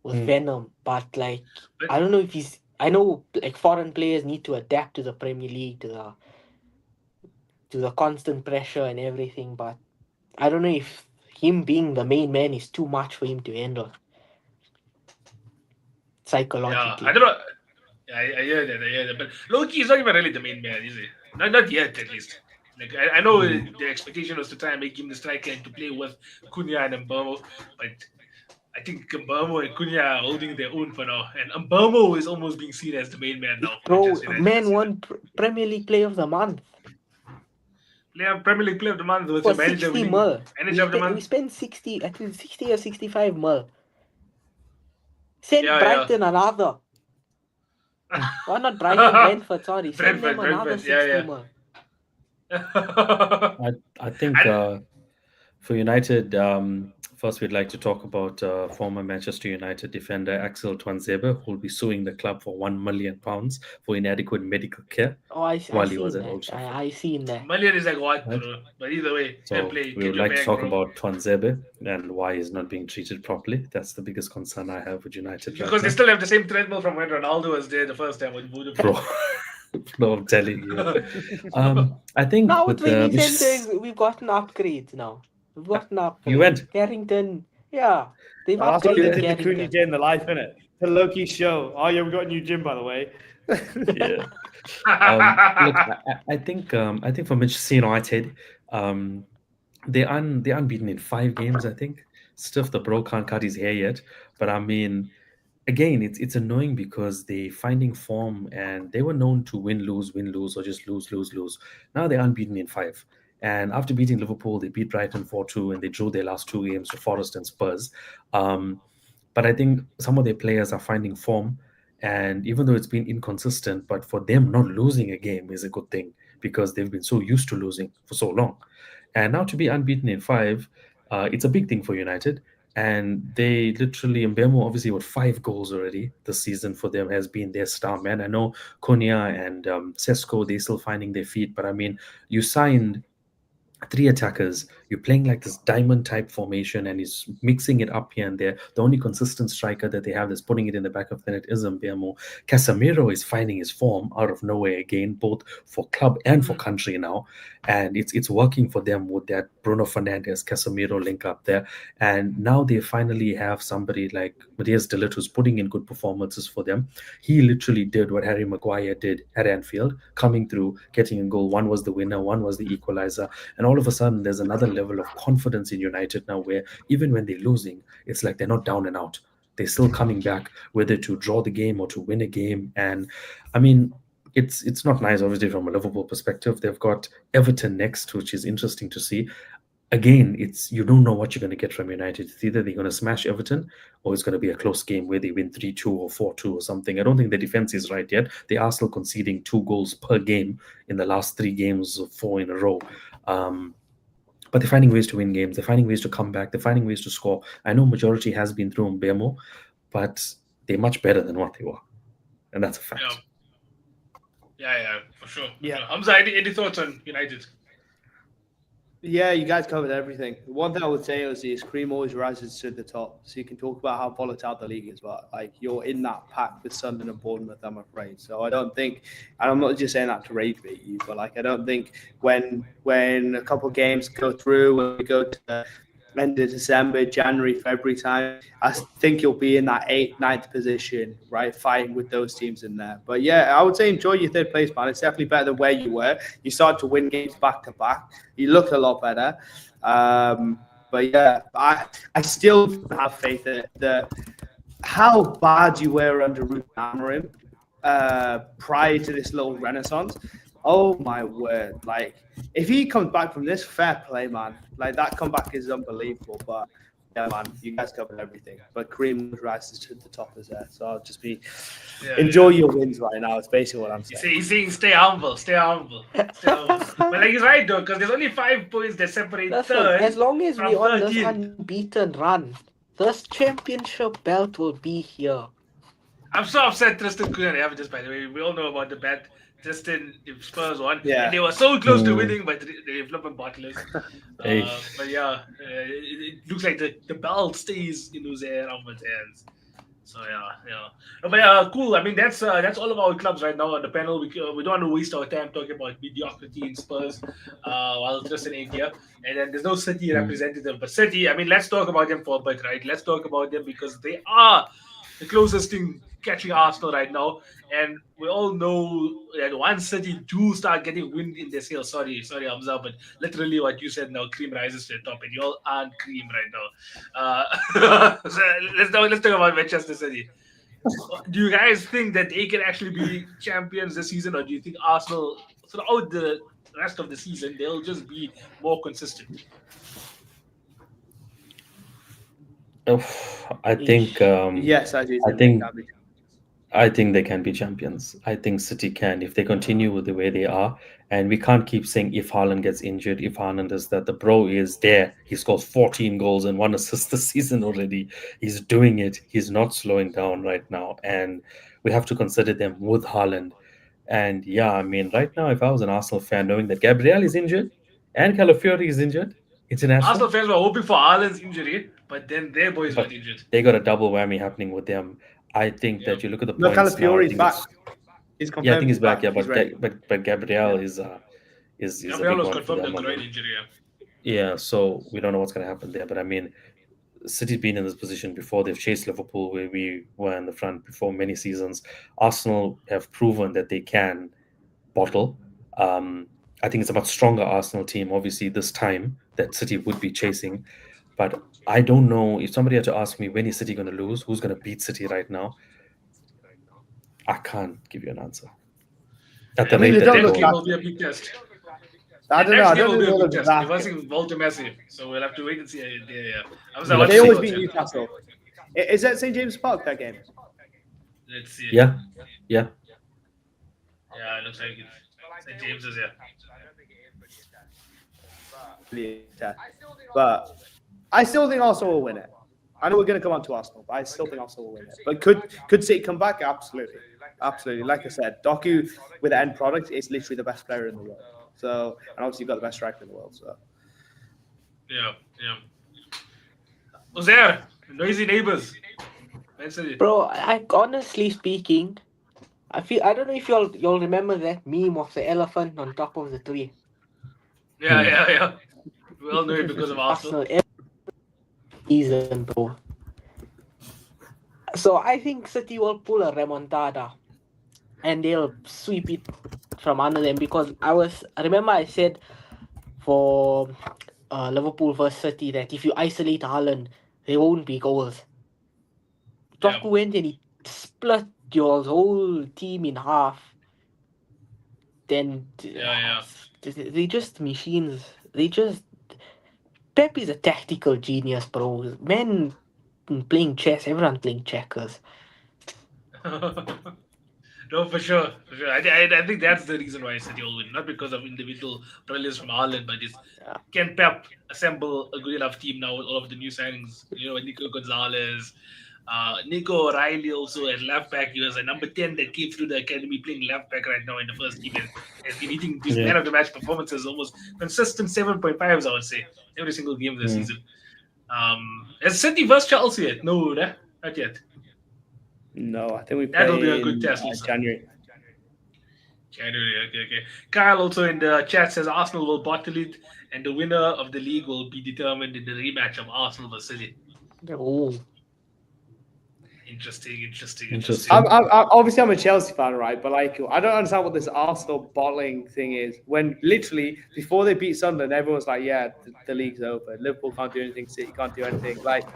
with Venom. But like, I don't know if he's. I know like foreign players need to adapt to the Premier League, to the constant pressure and everything. But I don't know if him being the main man is too much for him to handle psychologically. Yeah, I don't know. Yeah, I hear that. But Loki is not even really the main man, is he? Not yet, at least. Like I know the expectation was to try and make him the striker and to play with Cunha and Mbeumo, but I think Mbeumo and Cunha are holding their own for now, and Mbeumo is almost being seen as the main man now. Bro, man won Premier League Player of the Month. Premier League Player of the Month was For your manager 60 winning mil. manager of the month. We spent 60, I think 60 or 65 mil. Send Yeah. Brighton another. Why not Brighton? Brentford, sorry. Send them another 60 mil. I think for United, first we'd like to talk about former Manchester United defender Axel Tuanzebe, who will be suing the club for £1 million for inadequate medical care while he was at Old Trafford. I seen that. Million is like what, bro? But either way, so play. We would like to talk about Tuanzebe and why he's not being treated properly. That's the biggest concern I have with United. Because they still have the same treadmill from when Ronaldo was there the first time with Budapest. Bro. No, I'm telling you. I think now with training centers, we've gotten upgrades now. We've gotten upgrades. You went? Carrington, yeah. They've that's what they upgraded did Carrington. the Cunha Day in the life, innit? The Loki show. Oh yeah, we got a new gym, by the way. Yeah. Look, I think for Manchester United, they're unbeaten in 5 games. I think. Stiff the bro can't cut his hair yet, but I mean, again, it's annoying because they finding form and they were known to win, lose, or just lose, lose, lose. Now they're unbeaten in five. And after beating Liverpool, they beat Brighton 4-2 and they drew their last two games to Forest and Spurs. Um, but I think some of their players are finding form. And even though it's been inconsistent, but for them, not losing a game is a good thing because they've been so used to losing for so long. And now to be unbeaten in five, it's a big thing for United. And they literally, Mbemo, obviously, with 5 goals already this season for them, has been their star man. I know Konya and Sesko, they're still finding their feet, but I mean, you signed three attackers. You're playing like this diamond type formation, and he's mixing it up here and there. The only consistent striker that they have that's putting it in the back of the net is Mbeumo. Casemiro is finding his form out of nowhere again, both for club and for Mm. country now, and it's working for them with that Bruno Fernandes Casemiro link up there. And now they finally have somebody like Matthias De Ligt who's putting in good performances for them. He literally did what Harry Maguire did at Anfield, coming through, getting a goal. One was the winner, one was the equalizer, and all of a sudden, there's another level of confidence in United now where even when they're losing, it's like they're not down and out. They're still coming back, whether to draw the game or to win a game. And I mean, it's not nice, obviously, from a Liverpool perspective. They've got Everton next, which is interesting to see. Again, it's you don't know what you're going to get from United. It's either they're going to smash Everton or it's going to be a close game where they win 3-2 or 4-2 or something. I don't think the defense is right yet. They are still conceding 2 goals per game in the last 3 games, 4 in a row. Um, but they're finding ways to win games. They're finding ways to come back. They're finding ways to score. I know majority has been through Mbemo, but they're much better than what they were, and that's a Yeah, fact. yeah, for sure. Yeah. Hamza, any thoughts on United? Yeah, you guys covered everything. One thing I would say is Creme always rises to the top. So you can talk about how volatile the league is, but like you're in that pack with Sunderland and Bournemouth, I'm afraid. So I don't think, and I'm not just saying that to rage bait you, but like I don't think when a couple of games go through, when we go to the end of December, January, February time, I think you'll be in that 8th, 9th position, right, fighting with those teams in there. But yeah, I would say enjoy your third place, man. It's definitely better than where you were. You started to win games back to back. You look a lot better. But yeah, I still have faith that how bad you were under Ruben Amorim prior to this little renaissance. Oh my word! Like if he comes back from this, fair play, man. Like that comeback is unbelievable. But yeah, man, you guys covered everything. But Kareem rises to the top as there. So I'll just be enjoy your wins right now. It's basically what I'm saying. He's saying stay humble, stay humble, stay humble. But like he's right though, because there's only 5 points that separate Listen, third as long as from we're on this 13th. unbeaten run, this championship belt will be here. I'm so upset Tristan couldn't have it. Just by the way, we all know about the bet. Tristan, if Spurs won, Yeah. and they were so close to Mm. winning, but they flip and bottlers. Hey. But yeah, it looks like the belt stays in Uzair Ahmed's hands. So yeah. But cool. I mean, that's all of our clubs right now on the panel. We don't want to waste our time talking about mediocrity in Spurs while Tristan ain't here. And then there's no City representative. But City, I mean, let's talk about them for a bit, right? Let's talk about them because they are the closest thing catching Arsenal right now. And we all know that once City do start getting wind in their sails, sorry, Hamza, but literally what you said now, cream rises to the top, and you all aren't cream right now. So let's talk about Manchester City. Do you guys think that they can actually be champions this season, or do you think Arsenal throughout the rest of the season they'll just be more consistent? I think Yes, I do. I think I think they can be champions. I think City can if they continue with the way they are. And we can't keep saying if Haaland gets injured, if Haaland does that. The bro is there. He scores 14 goals and 1 assist this season already. He's doing it. He's not slowing down right now. And we have to consider them with Haaland. And yeah, I mean, right now, if I was an Arsenal fan, knowing that Gabriel is injured and Calafiori is injured, Arsenal international, fans were hoping for Haaland's injury, but then their boys but got injured. they got a double whammy happening with them. I think Yeah. that you look at the No, points now. I Calafiori's think back. it's He's yeah, I confirmed think he's back. Yeah, He's ready. but Gabriel is a Gabriel big was one for confirmed a them. I groin mean, injury. yeah. So we don't know what's going to happen there. But I mean, City's been in this position before. They've chased Liverpool where we were in the front before many seasons. Arsenal have proven that they can bottle. I think it's a much stronger Arsenal team, obviously, this time that City would be chasing. But I don't know if somebody had to ask me when is City going to lose, who's going to beat City right now. I can't give you an answer. At the I mean, rate they that don't they're look Next game going. will be a big test. I The don't know. next I game don't will think be a they'll big look test. that They're good. versing Volta Massive, so we'll have to wait and see. Yeah. I was We'll like, have They to always see. beat Newcastle. Is that St James Park, that game? Let's see. Yeah. Yeah, it looks like it's St. James's, yeah. Yeah. But I still think Arsenal will win it. I know we're going to come on to Arsenal, but I still think Arsenal will win it. But could City come back? Absolutely. Absolutely. Like I said, Doku with the end product is literally the best player in the world. So, and obviously you've got the best striker in the world. So, Yeah. Was there noisy neighbors? Bro, I honestly speaking, I don't know if y'all remember that meme of the elephant on top of the tree. Yeah. We all know it because of Arsenal. Arsenal every season, bro. So I think City will pull a remontada and they'll sweep it from under them because I remember I said for Liverpool versus City that if you isolate Haaland, there won't be goals. Yeah. Doku went and he split your whole team in half. Then Yeah. they just machines. Pep is a tactical genius, bro. Men playing chess, everyone playing checkers. No, for sure. I think that's the reason why City will win, not because of individual brilliance from Haaland, but just can Pep assemble a good enough team now with all of the new signings? Nico Gonzalez, Nico O'Reilly also at left back. He was a number 10 that came through the academy playing left back right now in the first team and has been hitting these man of the match performances, almost consistent 7.5s, I would say, every single game this season. Has City versus Chelsea yet? No, not yet. no, I think we play That'll be a good test. January. Okay. Kyle also in the chat says Arsenal will bottle it, and the winner of the league will be determined in the rematch of Arsenal versus City. Oh. Interesting. Obviously, I'm a Chelsea fan, right? But like, I don't understand what this Arsenal bottling thing is. When literally before they beat Sunderland, everyone's like, "Yeah, the league's over. Liverpool can't do anything. City can't do anything." Like,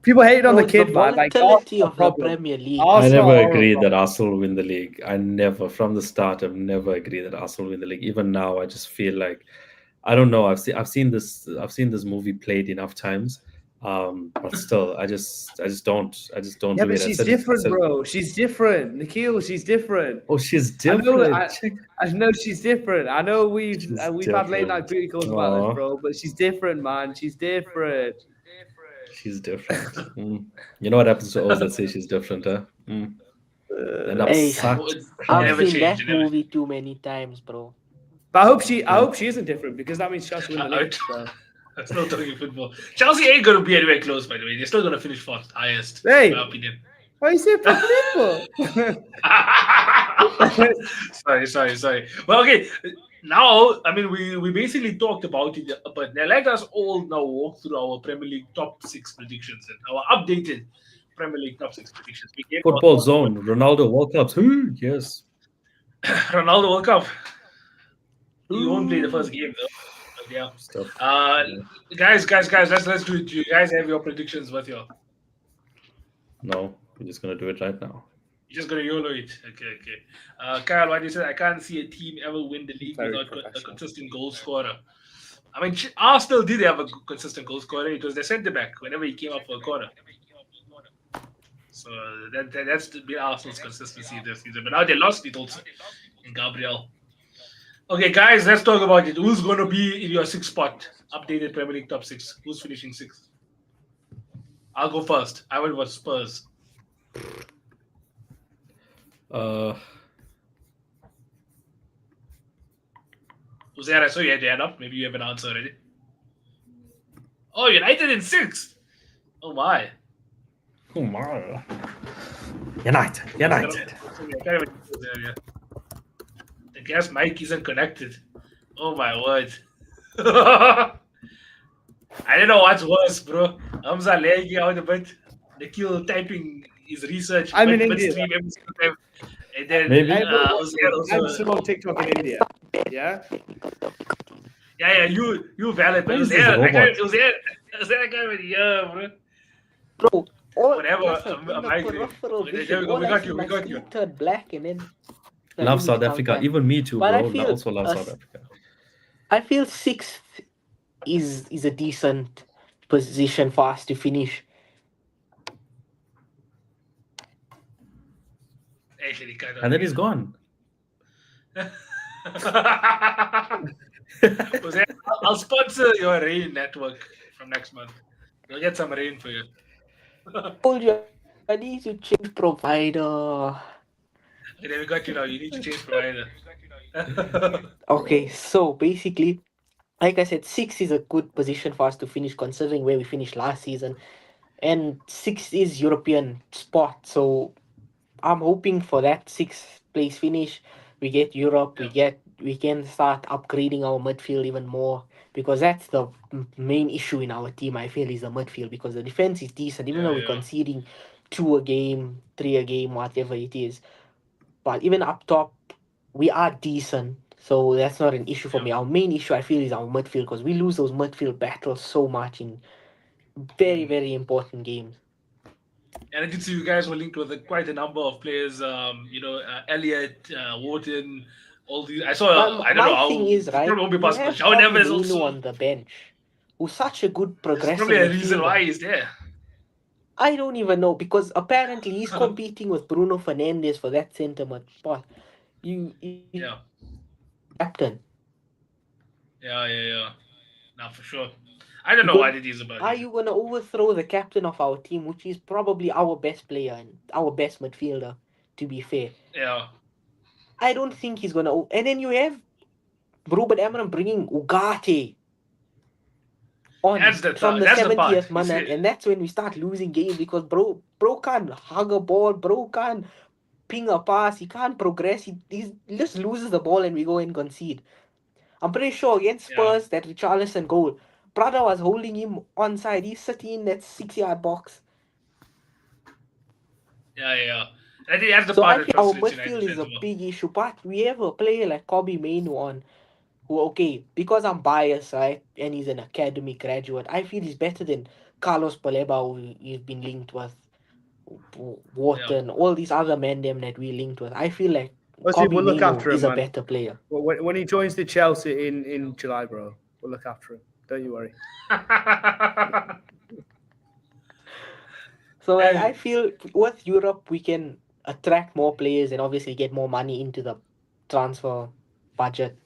people hated on the kid, man. Like, volatility of the Premier League. I never agreed that Arsenal will win the league. I never, from the start, I've never agreed that Arsenal will win the league. Even now, I just feel like, I don't know. I've seen this movie played enough times. But still, I just don't. Yeah, do but it. she's different, bro. She's different, Nikhil. She's different. Oh, she's different. I know she's different. I know we've had late night booty calls about this, bro. But she's different, man. She's different. She's different. You know what happens to O's that say she's different, huh? Hey, I've seen that movie too many times, bro. But I hope she isn't different because that means Chelsea win the league. So. That's not talking football. Chelsea ain't going to be anywhere close, by the way. They're still going to finish fourth, highest, in my opinion. Why you say football? Sorry. Well, okay. Now, I mean, we basically talked about it, but now let us all now walk through our Premier League top 6 predictions and our updated Premier League top 6 predictions. Football zone, Ronaldo World Cups. Yes. Ronaldo World Cup. He won't play the first game, though. Yeah. Guys, let's do it. Do you guys have your predictions with you? No, we're just gonna do it right now. You're just gonna YOLO it. Okay. Kyle, what you said? I can't see a team ever win the league without a consistent goal scorer. I mean, Arsenal did have a consistent goal scorer. It was their centre back whenever he came up for a corner. So that's been Arsenal's consistency this season. But now they lost it also in Gabriel. Okay, guys, let's talk about it. Who's going to be in your 6th spot? Updated Premier League top 6. Who's finishing 6th? I'll go first. I went with Spurs. Uzair, I saw you had your hand up. Maybe you have an answer already. Oh, United in 6th. Oh, my. United. I guess Mike isn't connected. Oh my word. I don't know what's worse, bro. Hamza lagging out a bit. Nikhil typing his research. I'm in India. Every single time. And then Maybe. I'm still on TikTok in India. Yeah? Yeah, you valid. But it was Is that guy with yeah, Bro, all whatever. listen, in A the migraine. peripheral Okay, there vision, we go. all We I got see you. We my got you. screen turned black and then the Love image South comes Africa. back. Even me too, But bro. Also love South Africa. I feel sixth is a decent position for us to finish. Actually, kind of And then he's agree. gone. Jose, I'll sponsor your rain network from next month. We'll get some rain for you. Told you I need to change provider. Okay, then we got you now. You need to change provider. Okay, so basically, like I said, six is a good position for us to finish considering where we finished last season. And six is European spot. So I'm hoping for that sixth place finish. We get Europe. Yeah, We can start upgrading our midfield even more because that's the main issue in our team. I feel is the midfield because the defense is decent, even yeah, though we're yeah, conceding two a game, three a game, whatever it is. But even up top, we are decent. So that's not an issue for yeah. me. Our main issue I feel is our midfield because we lose those midfield battles so much in very, Mm. very important games. And I did see you guys were linked with quite a number of players. Elliot, Wharton, all these. I But saw. I don't know my thing how. is, This right, probably won't be you possible. have João Kobe Neves Mainu also. on the bench, who's such a good There's progressive probably a reason midfielder. why he's there. I don't even know because apparently he's competing with Bruno Fernandes for that centre mid spot. You can't Yeah, overthrow the captain yeah. Now for sure. I don't know because what it is about are him. you gonna overthrow the captain of our team, which is probably our best player and our best midfielder? To be fair, Yeah, I don't think he's gonna. And then you have Ruben Amorim bringing Ugarte on from the that's the part. 70th You see, minute, and that's when we start losing games because bro can't hug a ball, bro can't ping a pass, he can't progress, he just loses the ball and we go and concede. I'm pretty sure against yeah, Spurs that Richarlison goal, brother was holding him onside, he's sitting in that 6 yard box. yeah. I think that's the So part I that feel our frustrates United midfield is fans a more. big issue, but we have a player like Kobe Mainu on who, okay, because I'm biased, right, and he's an academy graduate, I feel he's better than Carlos Baleba, who he's been linked with, Yeah, Wharton, all these other men them that we linked with. I feel like Obviously, Kobe we'll look Mino after him, is a man. better player. When he joins the Chelsea in July, bro, we'll look after him. Don't you worry. So like, I hey, feel with Europe we can attract more players and obviously get more money into the transfer budget,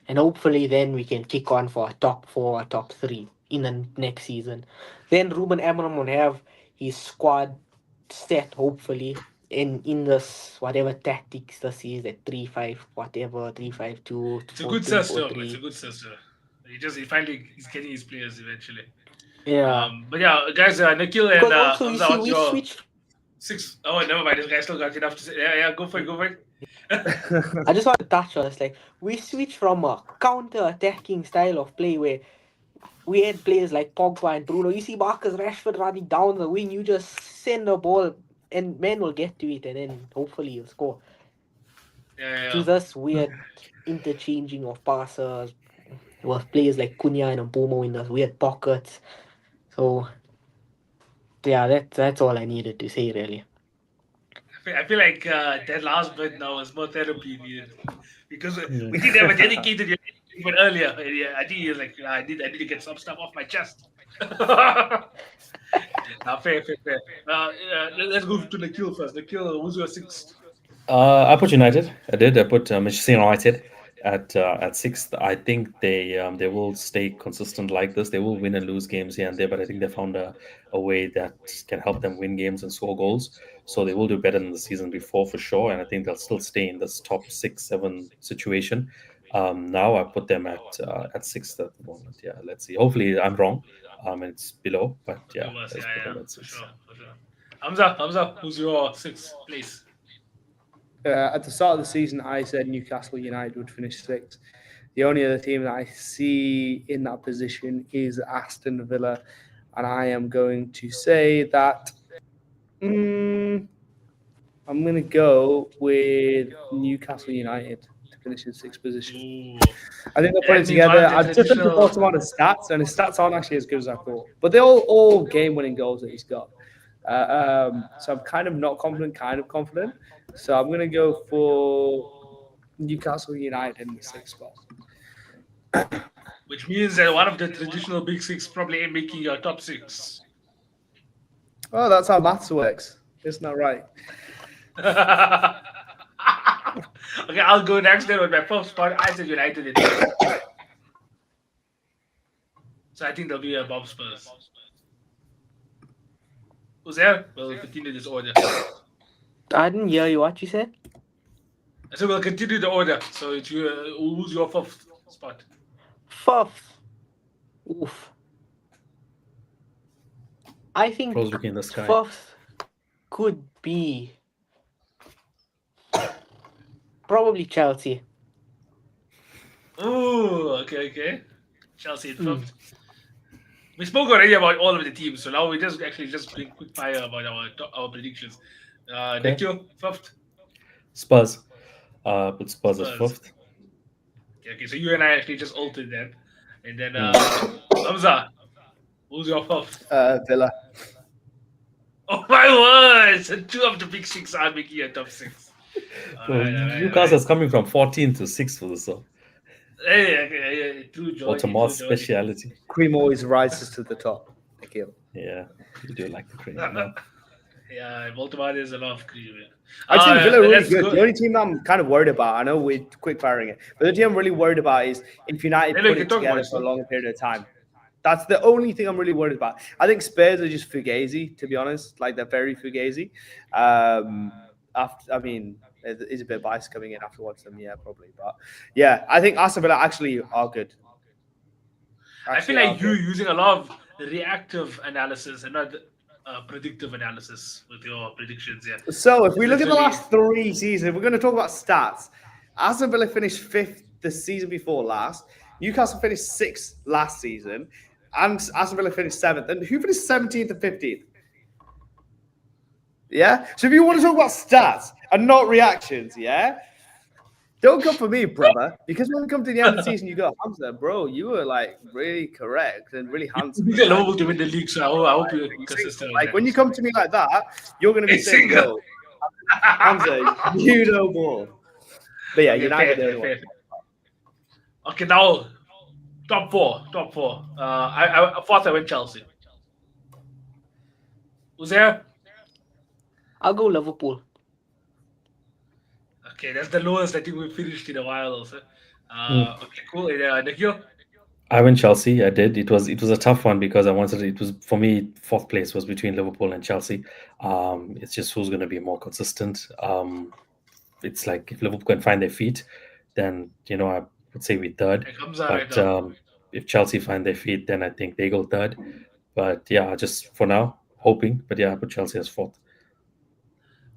and hopefully then we can kick on for a top four or top three in the next season. Then Ruben Amorim will have his squad set hopefully in this whatever tactics this is at 3-5 whatever 3-5-2 it's a four good three four system. It's a three. good system. He finally he's getting his players eventually. Yeah, But yeah, guys, Nikhil and because also you Hamza, see what's we your switched. six? Oh, never mind. This guy still got enough to say. Yeah. Go for it. Go for it. I just want to touch on this. Like we switched from a counter-attacking style of play where we had players like Pogba and Bruno. You see Marcus Rashford running down the wing. You just send the ball, and man will get to it, and then hopefully you'll score. To Yeah. this weird interchanging of passes with players like Cunha and Mbomo in those weird pockets. So yeah, that's all I needed to say really. I feel like that last bit now is more therapy needed because Yeah. we didn't have a dedicated even earlier. Yeah, I think he was like, I need to get some stuff off my chest. Now, fair. Let's go to Nikhil first. Nikhil, who's your sixth? I put United. I did. I put Manchester United at sixth. I think they will stay consistent like this. They will win and lose games here and there, but I think they found a way that can help them win games and score goals. So they will do better than the season before for sure. And I think they'll still stay in this top 6, 7 situation. Now I put them at sixth at the moment. Yeah, let's see. Hopefully I'm wrong. And it's below, but You yeah, must, let's put yeah, them at for six. sure, for sure. Hamza, who's your sixth place? At the start of the season, I said Newcastle United would finish sixth. The only other team that I see in that position is Aston Villa, and I am going to say that I'm going to go with Newcastle United. To finish in sixth position. Ooh. I think they'll put That it means one together. of the I've just looked at traditional. the bottom his stats, and his stats aren't actually as good as I thought. But they're all game-winning goals that he's got. So I'm kind of not confident, kind of confident. So I'm going to go for Newcastle United in the sixth spot. Which means that one of the traditional big six probably ain't making your top six. Oh, that's how maths works. Isn't that right? Okay, I'll go next then with my first spot. I said United in third. So I think they'll be above Spurs. Who's there? We'll continue this order. I didn't hear you. What you said? So we'll continue the order. So it's who's your fifth spot? Fifth. Oof. I think Pros looking in the sky. fifth could be probably Chelsea. Ooh, okay. Chelsea in fifth. We spoke already about all of the teams, so now we just doing quick fire about our predictions. Nikhil, fifth. Spurs. Put Spurs as Spurs. fifth. Okay, so you and I actually just altered that. And then Hamza, who's your fifth? Villa. Oh my word! So two of the big six are making your top six. Newcastle is coming from 14 to 6 for the song. Hey, true joy. What's a more speciality? Cream always rises to the top. Nikhil. Yeah, you do like the cream. No? Yeah, Baltimore is a lot of cream. I think Villa are really let's good. go- The only team I'm kind of worried about, I know we're quick firing it, but the team I'm really worried about is if United Hey, put look, it you talk about together it, for a so- longer period of time. That's the only thing I'm really worried about. I think Spurs are just fugazi, to be honest. Like, they're very fugazi. It's a bit biased coming in after watching them, yeah, probably. But yeah, I think Aston Villa actually are good. I feel like you're using a lot of reactive analysis and not predictive analysis with your predictions. Yeah. So if we look at the Literally- last 3 seasons, we're going to talk about stats. Aston Villa finished 5th the season before last. Newcastle finished 6th last season. And Aston Villa finished 7th. And who finished 17th and 15th? Yeah? So if you want to talk about stats and not reactions, yeah? Don't come for me, brother. Because when we come to the end of the season, you go, Hamza, bro, you were like really correct and really handsome. You're Liverpool to win the league, so I hope you're consistent. Like when you come to me like that, you're going to be It's saying, single. yo, Hamza, you know ball. But yeah, United. fair. Okay, now top four. I thought I went Chelsea. Who's there? I'll go Liverpool. Okay, that's the lowest I think we finished in a while. Also, okay, cool. Nikhil. I went Chelsea. I did. It was a tough one because I wanted it was for me. Fourth place was between Liverpool and Chelsea. It's just who's going to be more consistent. It's like if Liverpool can find their feet, then I would say we're third. Here comes right But now. if Chelsea find their feet, then I think they go third. But yeah, just for now, hoping. But yeah, I put Chelsea as fourth.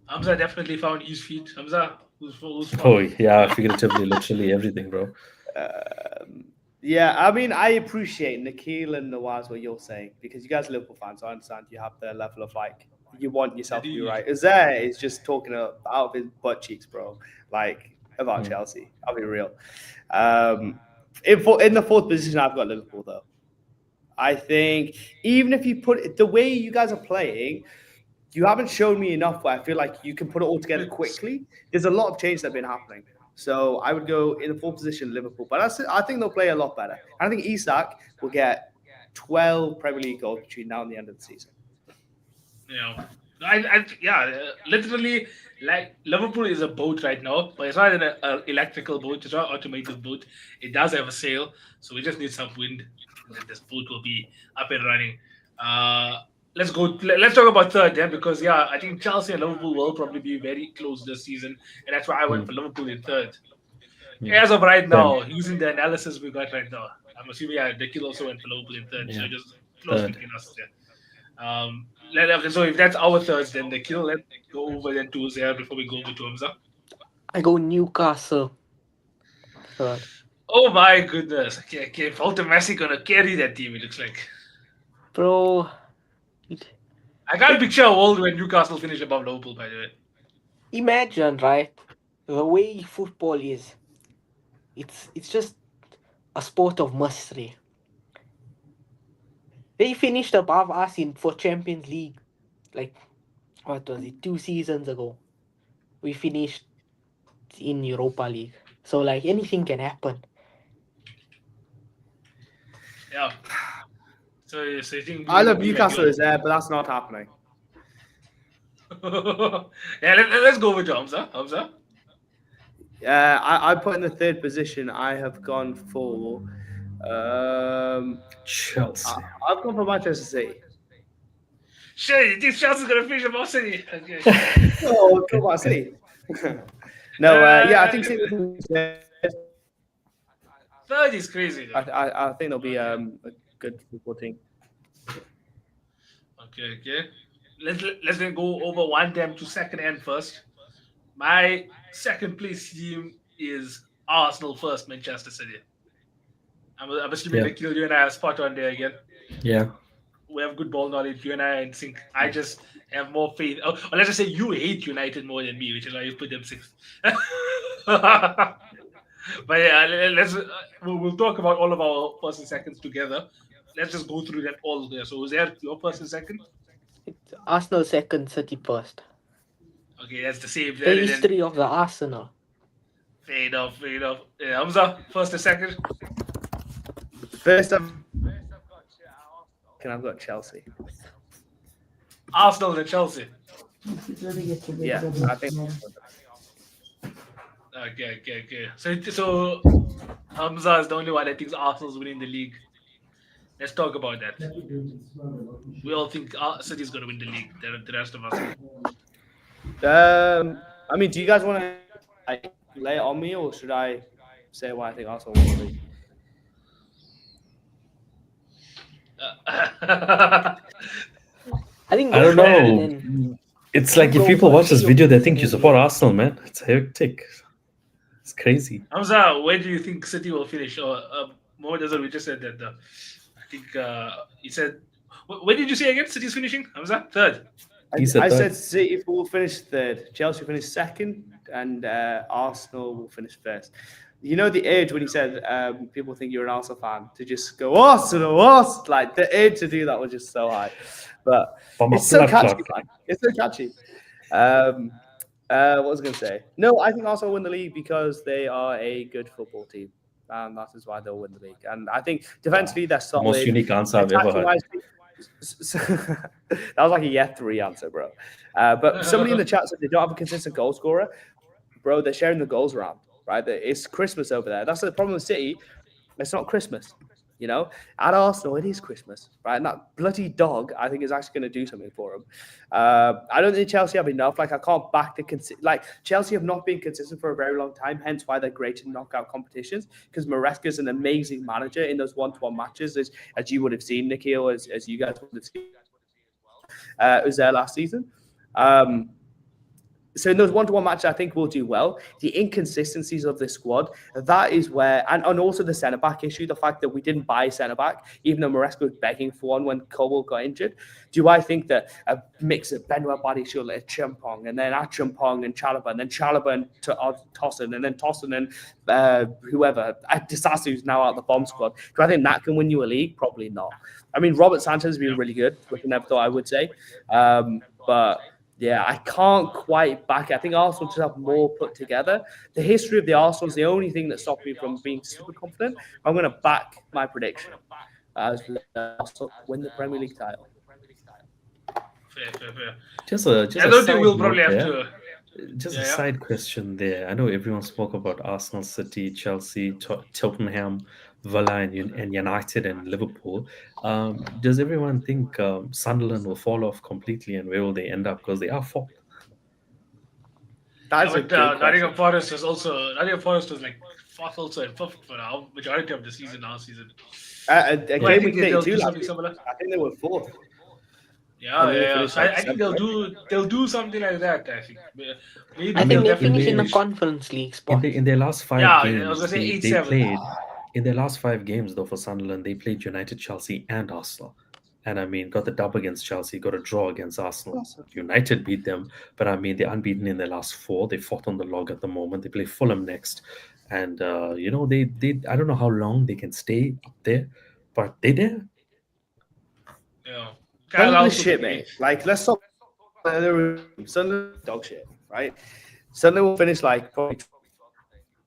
Hamza definitely found his feet. Hamza, who's fourth? Oh yeah, figuratively, literally everything, bro. Yeah, I mean, I appreciate Nikhil and Nawaz what you're saying because you guys are Liverpool fans. I understand you have the level of like you want yourself to be right. Azar is just talking out of his butt cheeks, bro. Like about Chelsea. I'll be real. In the fourth position, I've got Liverpool though. I think even if you put it the way you guys are playing, you haven't shown me enough where I feel like you can put it all together quickly. There's a lot of change that's been happening. So I would go in the fourth position, Liverpool. But I think they'll play a lot better. I think Isak will get 12 Premier League goals between now and the end of the season. Literally, like Liverpool is a boat right now, but it's not an electrical boat. It's not an automated boat. It does have a sail, so we just need some wind, and then this boat will be up and running. Let's go. Let's talk about third then, because I think Chelsea and Liverpool will probably be very close this season, and that's why I went for Liverpool in third. As of right now, using the analysis we got right now, I'm assuming Nikhil also went for Liverpool in third, so just close between us there. So if that's our thirds, then Nikhil, let's go over then to Zia before we go over to Hamza. I go Newcastle. Third. Oh my goodness! Okay, Walter Messi gonna carry that team. It looks like. Bro. I can't picture a world when Newcastle finish above Liverpool, by the way. Imagine, right? The way football is. it's just a sport of mystery. They finished above us in for Champions League, like what was it, 2 seasons ago. We finished in Europa League, so like anything can happen. Yeah. So you think I love we might Newcastle be is there, but that's not happening. on- yeah, let's go with Hamza. Hamza. I put in the third position. I have gone for. Chelsea. I've gone for Manchester City. Shit, you think Chelsea's gonna finish above City? Okay. Oh, go about City. No, yeah, I think City will finish third. Third is crazy. Though. I think they'll be a good football team. Okay. Let's then go over one team to second and first. My second place team is Arsenal first, Manchester City. I'm assuming Yeah. that you and I are spot on there again. Yeah. We have good ball knowledge. You and I think I just have more faith. Or let's just say you hate United more than me, which is why you put them sixth. But yeah, we'll talk about all of our first and seconds together. Let's just go through that all there. So is that your first and second? It's Arsenal second, City first. Okay, that's the same. The Then history of the Arsenal. fade off. Yeah, Hamza, first and second. First, I've got Chelsea. Arsenal and Chelsea. Yeah, I think. Okay. So Hamza is the only one that thinks Arsenal's winning the league. Let's talk about that. We all think City's going to win the league. The rest of us. I mean, do you guys want to lay it on me, or should I say why I think Arsenal will win the league? I think I don't go for it know. then. It's like if Go people for watch this it. video, they think you support Arsenal, man. It's hectic. It's crazy. Hamza, where do you think City will finish? Or Mohamed Azhar, we just said that. I think he said. Where did you say again? City's finishing? Hamza, third. He said I that. said City will finish third, Chelsea will finish second, and Arsenal will finish first. You know the urge when he said people think you're an Arsenal fan to just go Arsenal, like the urge to do that was just so high. But From a it's so blood catchy, clot. man. It's so catchy. What was I going to say? No, I think Arsenal win the league because they are a good football team. And that is why they'll win the league. And I think defensively they're The solid. most unique answer I've ever heard. That was like a yeah 3 answer, bro. But somebody in the chat said they don't have a consistent goal scorer. Bro, they're sharing the goals around, right? It's Christmas over there. That's the problem with City. It's not Christmas, you know? At Arsenal, it is Christmas, right? And that bloody dog, I think, is actually going to do something for them. I don't think Chelsea have enough. Like, I can't back the like Chelsea have not been consistent for a very long time, hence why they're great in knockout competitions. Because Maresca's an amazing manager in those one-to-one matches, as you would have seen, Nikhil, as you guys would have seen as well. It was there last season. So in those one-to-one matches, I think we'll do well. The inconsistencies of this squad, that is where, and also the centre-back issue, the fact that we didn't buy a centre-back, even though Maresca was begging for one when Cole got injured. Do I think that a mix of Benoit Badiashile and Chimpong, and then Achimpong and Chalobah, and then Chalobah and Tossin, and then Tossin and whoever, Disasi, who's now out of the bomb squad, do I think that can win you a league? Probably not. I mean, Robert Sanchez has been really good, which I never thought I would say. But yeah, I can't quite back it. I think Arsenal just have more put together. The history of the Arsenal is the only thing that stopped me from being super confident. I'm going to back my prediction as Arsenal win the Premier League title. Fair. Just a I don't think we'll side probably note have there. to. Just Yeah, a yeah. side question there. I know everyone spoke about Arsenal, City, Chelsea, Tottenham, Villa, and United and Liverpool. Does everyone think Sunderland will fall off completely, and where will they end up? Because they are fourth. That is a But good Nottingham question. Nottingham Forest was like fourth also and fifth for now, majority of the season last season. A Do I game think week they'll 32 do last something week. similar? I think they were fourth. Yeah. finished So I like think they'll do something like that. I think maybe I think they'll they definitely finish in a finish. conference league spot. In their last five Yeah, I games, was gonna say they 8-7. played. In their last 5 games, though, for Sunderland, they played United, Chelsea, and Arsenal. And I mean, got the dub against Chelsea, got a draw against Arsenal. United beat them, but I mean, they're unbeaten in their last 4. They're fourth on the log at the moment. They play Fulham next. And they I don't know how long they can stay up there, but they there. Yeah. Kyle Sunderland is also shit, mate. Like, let's talk about Sunderland dog shit, right? Sunderland will finish like probably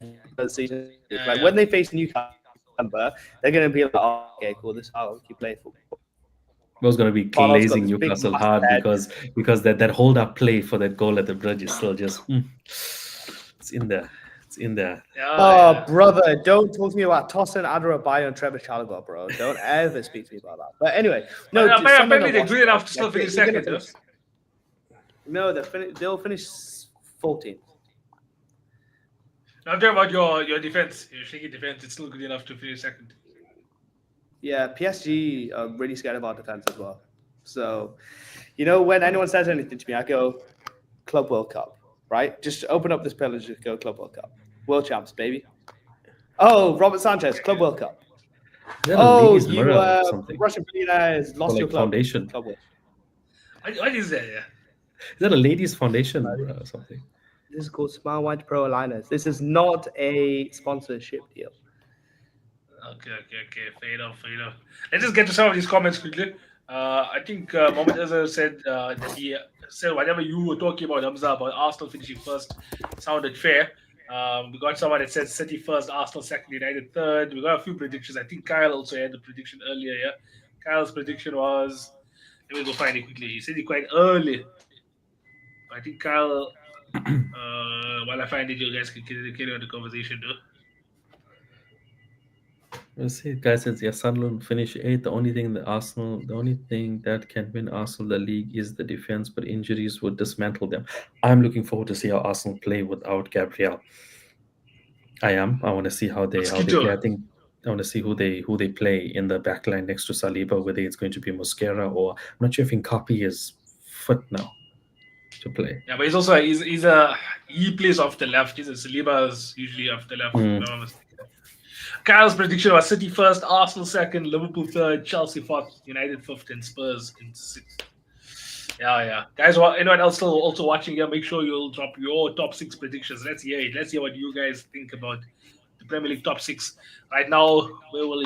12th the season. Like when they face Newcastle in November, they're going to be like, oh, okay, cool. This is how we keep playing football. Was going to be Parlo's got glazing this big Newcastle massive hard head. because that hold up play for that goal at the bridge is still just it's in there. It's in there. Oh, brother, don't talk to me about Tosin Adarabioyo and Trevor Chalobah, bro. Don't ever speak to me about that. But anyway, no, apparently they're good enough to still finish second. No, they'll finish 14th. I'm talking about your defense. Your shaky defense. It's still good enough to finish second. Yeah, PSG are really scared of our defense as well. So, when anyone says anything to me, I go, Club World Cup, right? Just open up this page and just go Club World Cup. World champs, baby. Oh, Robert Sanchez, Club World Cup. Oh, you Russian billionaires lost your club. Foundation. Club World. What is that? Yeah. Is that a ladies' foundation or something? This is called Smile White Pro Aligners. This is not a sponsorship deal. Okay. Fair enough. Let's just get to some of these comments quickly. I think Mohammed Azhar said that he said whatever you were talking about, Hamza, about Arsenal finishing first sounded fair. We got someone that said City first, Arsenal second, United third. We got a few predictions. I think Kyle also had the prediction earlier. Yeah, Kyle's prediction was, let me go find it quickly. He said it quite early. I think Kyle, while I find it, you guys can carry on the conversation, though. Let's see, guys. Says Sunderland finish 8th. The only thing that can win Arsenal the league is the defense, but injuries would dismantle them. I'm looking forward to see how Arsenal play without Gabriel. I want to see how they play. I think I want to see who they play in the back line next to Saliba, whether it's going to be Mosquera or I'm not sure if Nkapi is fit now to play. Yeah, but he plays off the left. Saliba's usually off the left. Kyle's prediction was City first, Arsenal second, Liverpool third, Chelsea fourth, United fifth, and Spurs in sixth. Yeah. Guys, anyone else still also watching here, make sure you'll drop your top 6 predictions. Let's hear it. Let's hear what you guys think about the Premier League top 6. Right now, where will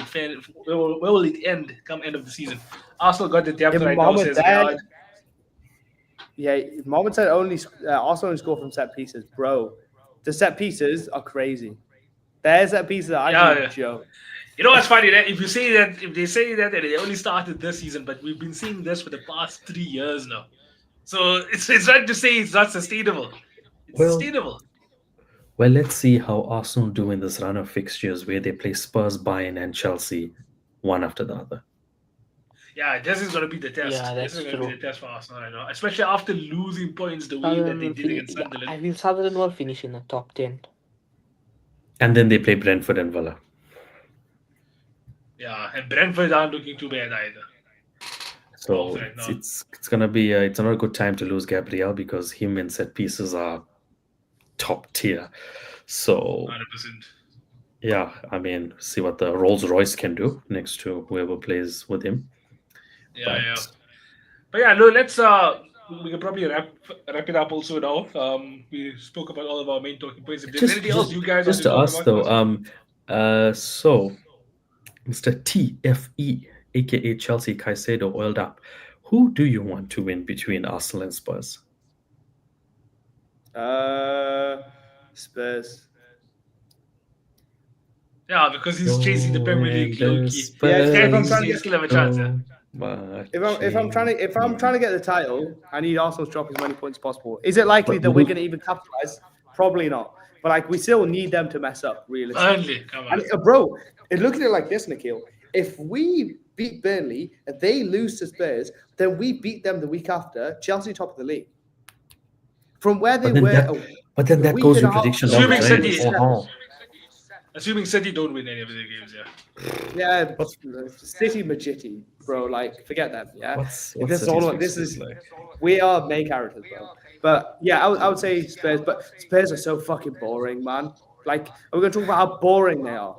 it end come end of the season? Arsenal got the depth right now, says God. Yeah, Mohammed said Arsenal only score from set pieces. Bro, the set pieces are crazy. There's that piece that I joke. You know what's funny? If they say that they only started this season, but we've been seeing this for the past 3 years now. So it's not to say it's not sustainable. It's sustainable. Well, let's see how Arsenal do in this run of fixtures where they play Spurs, Bayern, and Chelsea one after the other. Yeah, this is going to be the test. Yeah, this is going to be the test for Arsenal, I know. Especially after losing points the way that they did against Sunderland. I feel Sunderland will finish in the top 10. And then they play Brentford and Villa. Yeah, and Brentford aren't looking too bad either. So it's gonna be it's not a good time to lose Gabriel because him and set pieces are top tier. So 100%. Yeah, I mean, see what the Rolls Royce can do next to whoever plays with him. But yeah, no, let's we can probably wrap it up also now. We spoke about all of our main talking points. If there's anything else you guys just to ask though, so Mr. TFE, aka Chelsea Caicedo, oiled up. Who do you want to win between Arsenal and Spurs? Spurs. Yeah, because he's chasing the Premier League. He's still have a chance. If I'm trying to get the title, I need Arsenal to drop as many points as possible. Is it likely that we're going to even capitalize? Probably not. But we still need them to mess up, realistically. Come on. And, bro, look at it like this, Nikhil. If we beat Burnley and they lose to Spurs, then we beat them the week after. Chelsea top of the league. From where they were. But then that goes your prediction. Assuming City don't win any of the games, yeah. Yeah, City Majiti, bro. Forget them. Yeah, we are main characters, bro. But yeah, I would say Spurs. But Spurs are so fucking boring, man. We're gonna talk about how boring they are.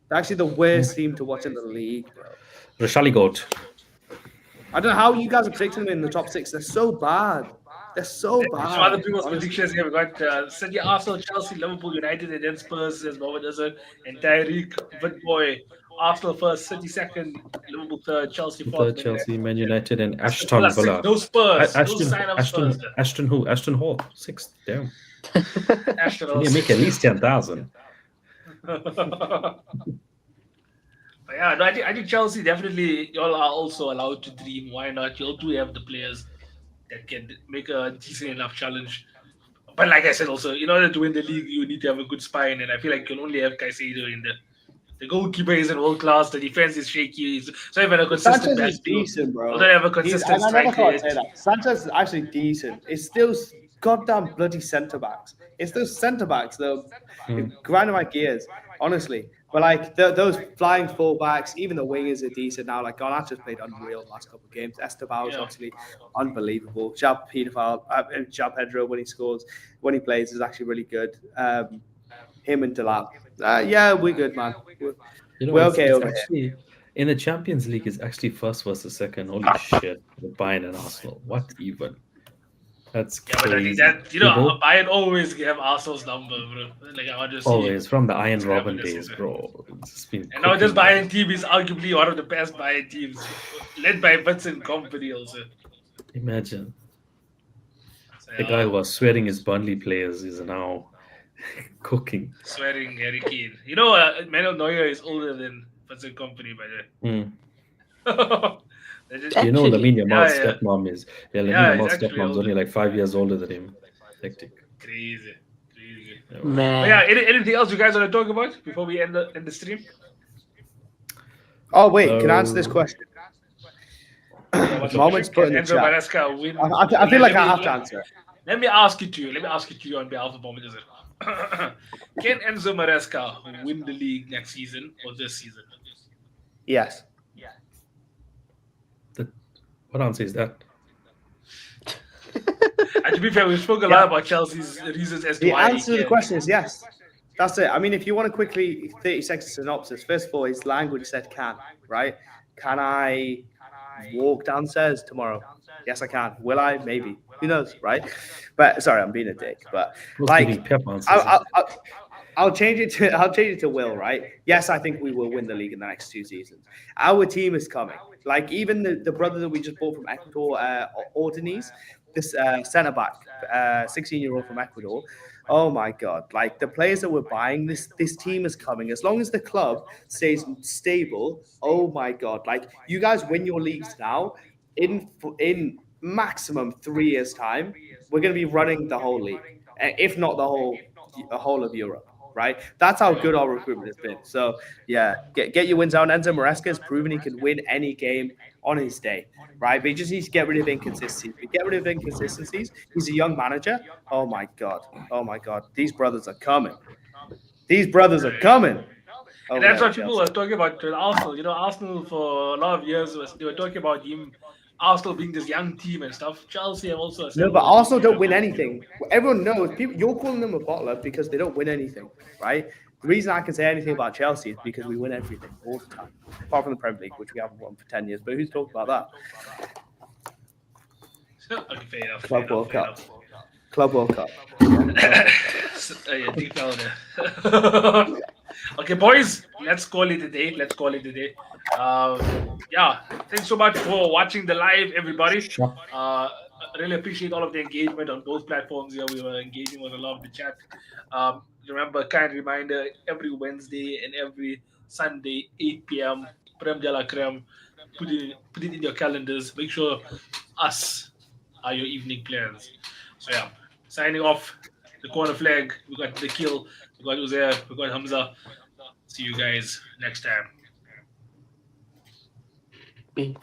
They're actually the worst team to watch in the league, bro. Rashali Goat. I don't know how you guys are predicting them in the top 6. They're so bad. They're so Some other bad. people's Honestly. predictions here. We got City, Arsenal, Chelsea, Liverpool, United, and then Spurs, says Mohammed Azhar, and Tyreek, Vidboy. Arsenal first, City second, Liverpool third, Chelsea fourth, Third Man United Chelsea, Man fifth. United, and Villa Ashton sixth. Villa. No Spurs. No Ashton, sign up Spurs. Ashton, Ashton who? Ashton Hall, sixth. Damn. Ashton You need to also. make at least 10,000. But yeah, no, I think Chelsea definitely, y'all are also allowed to dream. Why not? Y'all do have the players that can make a decent enough challenge. But like I said, also, in order to win the league, you need to have a good spine, and I feel like you'll only have Caicedo in there. The goalkeeper isn't world class. The defense is shaky. So even a consistent Sanchez is back. You decent, bro. don't have a He's, consistent and I never striker thought I'd yet. say that. Sanchez is actually decent. It's still goddamn bloody centre backs. It's those centre backs that grind my gears, honestly. But like those flying full backs, even the wingers are decent now. Like Garnacho's played unreal the last couple of games. Esteban is Yeah. obviously unbelievable. João Pedro when he scores, when he plays is actually really good. Him and Delap. Yeah, we're good, man. You know, We're it's, okay it's over here. actually in the Champions League. It's actually first versus second. Holy shit! With Bayern and Arsenal. What even? That's Yeah, but I think crazy. that They both Bayern always have Arsenal's number, bro. Like I want to see always from the Iron what's gonna Robin happen this days, season. bro. It's just been And now this cooking. Bayern team is arguably one of the best Bayern teams, led by Vincent Company also. Imagine So, the guy who was swearing his Burnley players is now cooking. swearing Harry Kane. You know, Manuel Neuer is older than Vincent Company, by the way. Mm. They just- You know, Actually, Lamine Yamal's yeah. stepmom is Lamine Yeah, he's Yamal's actually stepmom's only older. like 5 years older than him. Hectic. Crazy. Yeah. But Man. yeah, anything else you guys want to talk about before we end the stream? Oh wait, can I answer this question? What's Moment's put in the Enzo chat. Maresca win? I feel like I have to answer it. Let me ask it to you. Let me ask it to you on behalf of Mohamed Azhar. Can Enzo Maresca win the league next season or this season? Yes. What answer is that? And to be fair, we spoke a lot about Chelsea's reasons as to The why he answer to the can't. question is yes. That's it. I mean, if you want to quickly 30 seconds synopsis, first of all, his language said can, right? Can I walk downstairs tomorrow? Yes, I can. Will I? Maybe. Who knows, right? But sorry, I'm being a dick. But Who's like, giving pep answers? I'll change it to Will, right? Yes, I think we will win the league in the next 2 seasons. Our team is coming. Like even the brother that we just bought from Ecuador, Ordonez, this centre back, 16-year-old from Ecuador. Oh my God! Like the players that we're buying, this team is coming. As long as the club stays stable, oh my God! Like you guys win your leagues now, in maximum 3 years' time, we're going to be running the whole league, if not the whole of Europe. Right? That's how good our recruitment has been. So yeah, get your wins out. Enzo Maresca has proven he can win any game on his day. Right? But he just needs to get rid of inconsistencies. If we get rid of inconsistencies, he's a young manager. Oh my God. These brothers are coming. And Oh, that's yeah, what people were talking about with Arsenal. You know, Arsenal for a lot of years they were talking about Arsenal being this young team and stuff. Chelsea have also No, assembled but Arsenal this don't win young anything. Everyone knows. People, you're calling them a bottler because they don't win anything, right? The reason I can say anything about Chelsea is because we win everything all the time, apart from the Premier League, which we haven't won for 10 years. But who's talking about that? team. Okay, fair enough. Club World fair Cup. enough. Club World Cup. Yeah, deep down there. Okay, boys, let's call it a day. Yeah, thanks so much for watching the live, everybody. Sure. Really appreciate all of the engagement on both platforms here. We were engaging with a lot of the chat. Remember, kind reminder, every Wednesday and every Sunday, 8 p.m., Prem de la Creme. Put it in your calendars. Make sure us are your evening plans. So yeah, signing off. The corner flag. We got the kill. We got Uzair. We got Hamza. See you guys next time. Be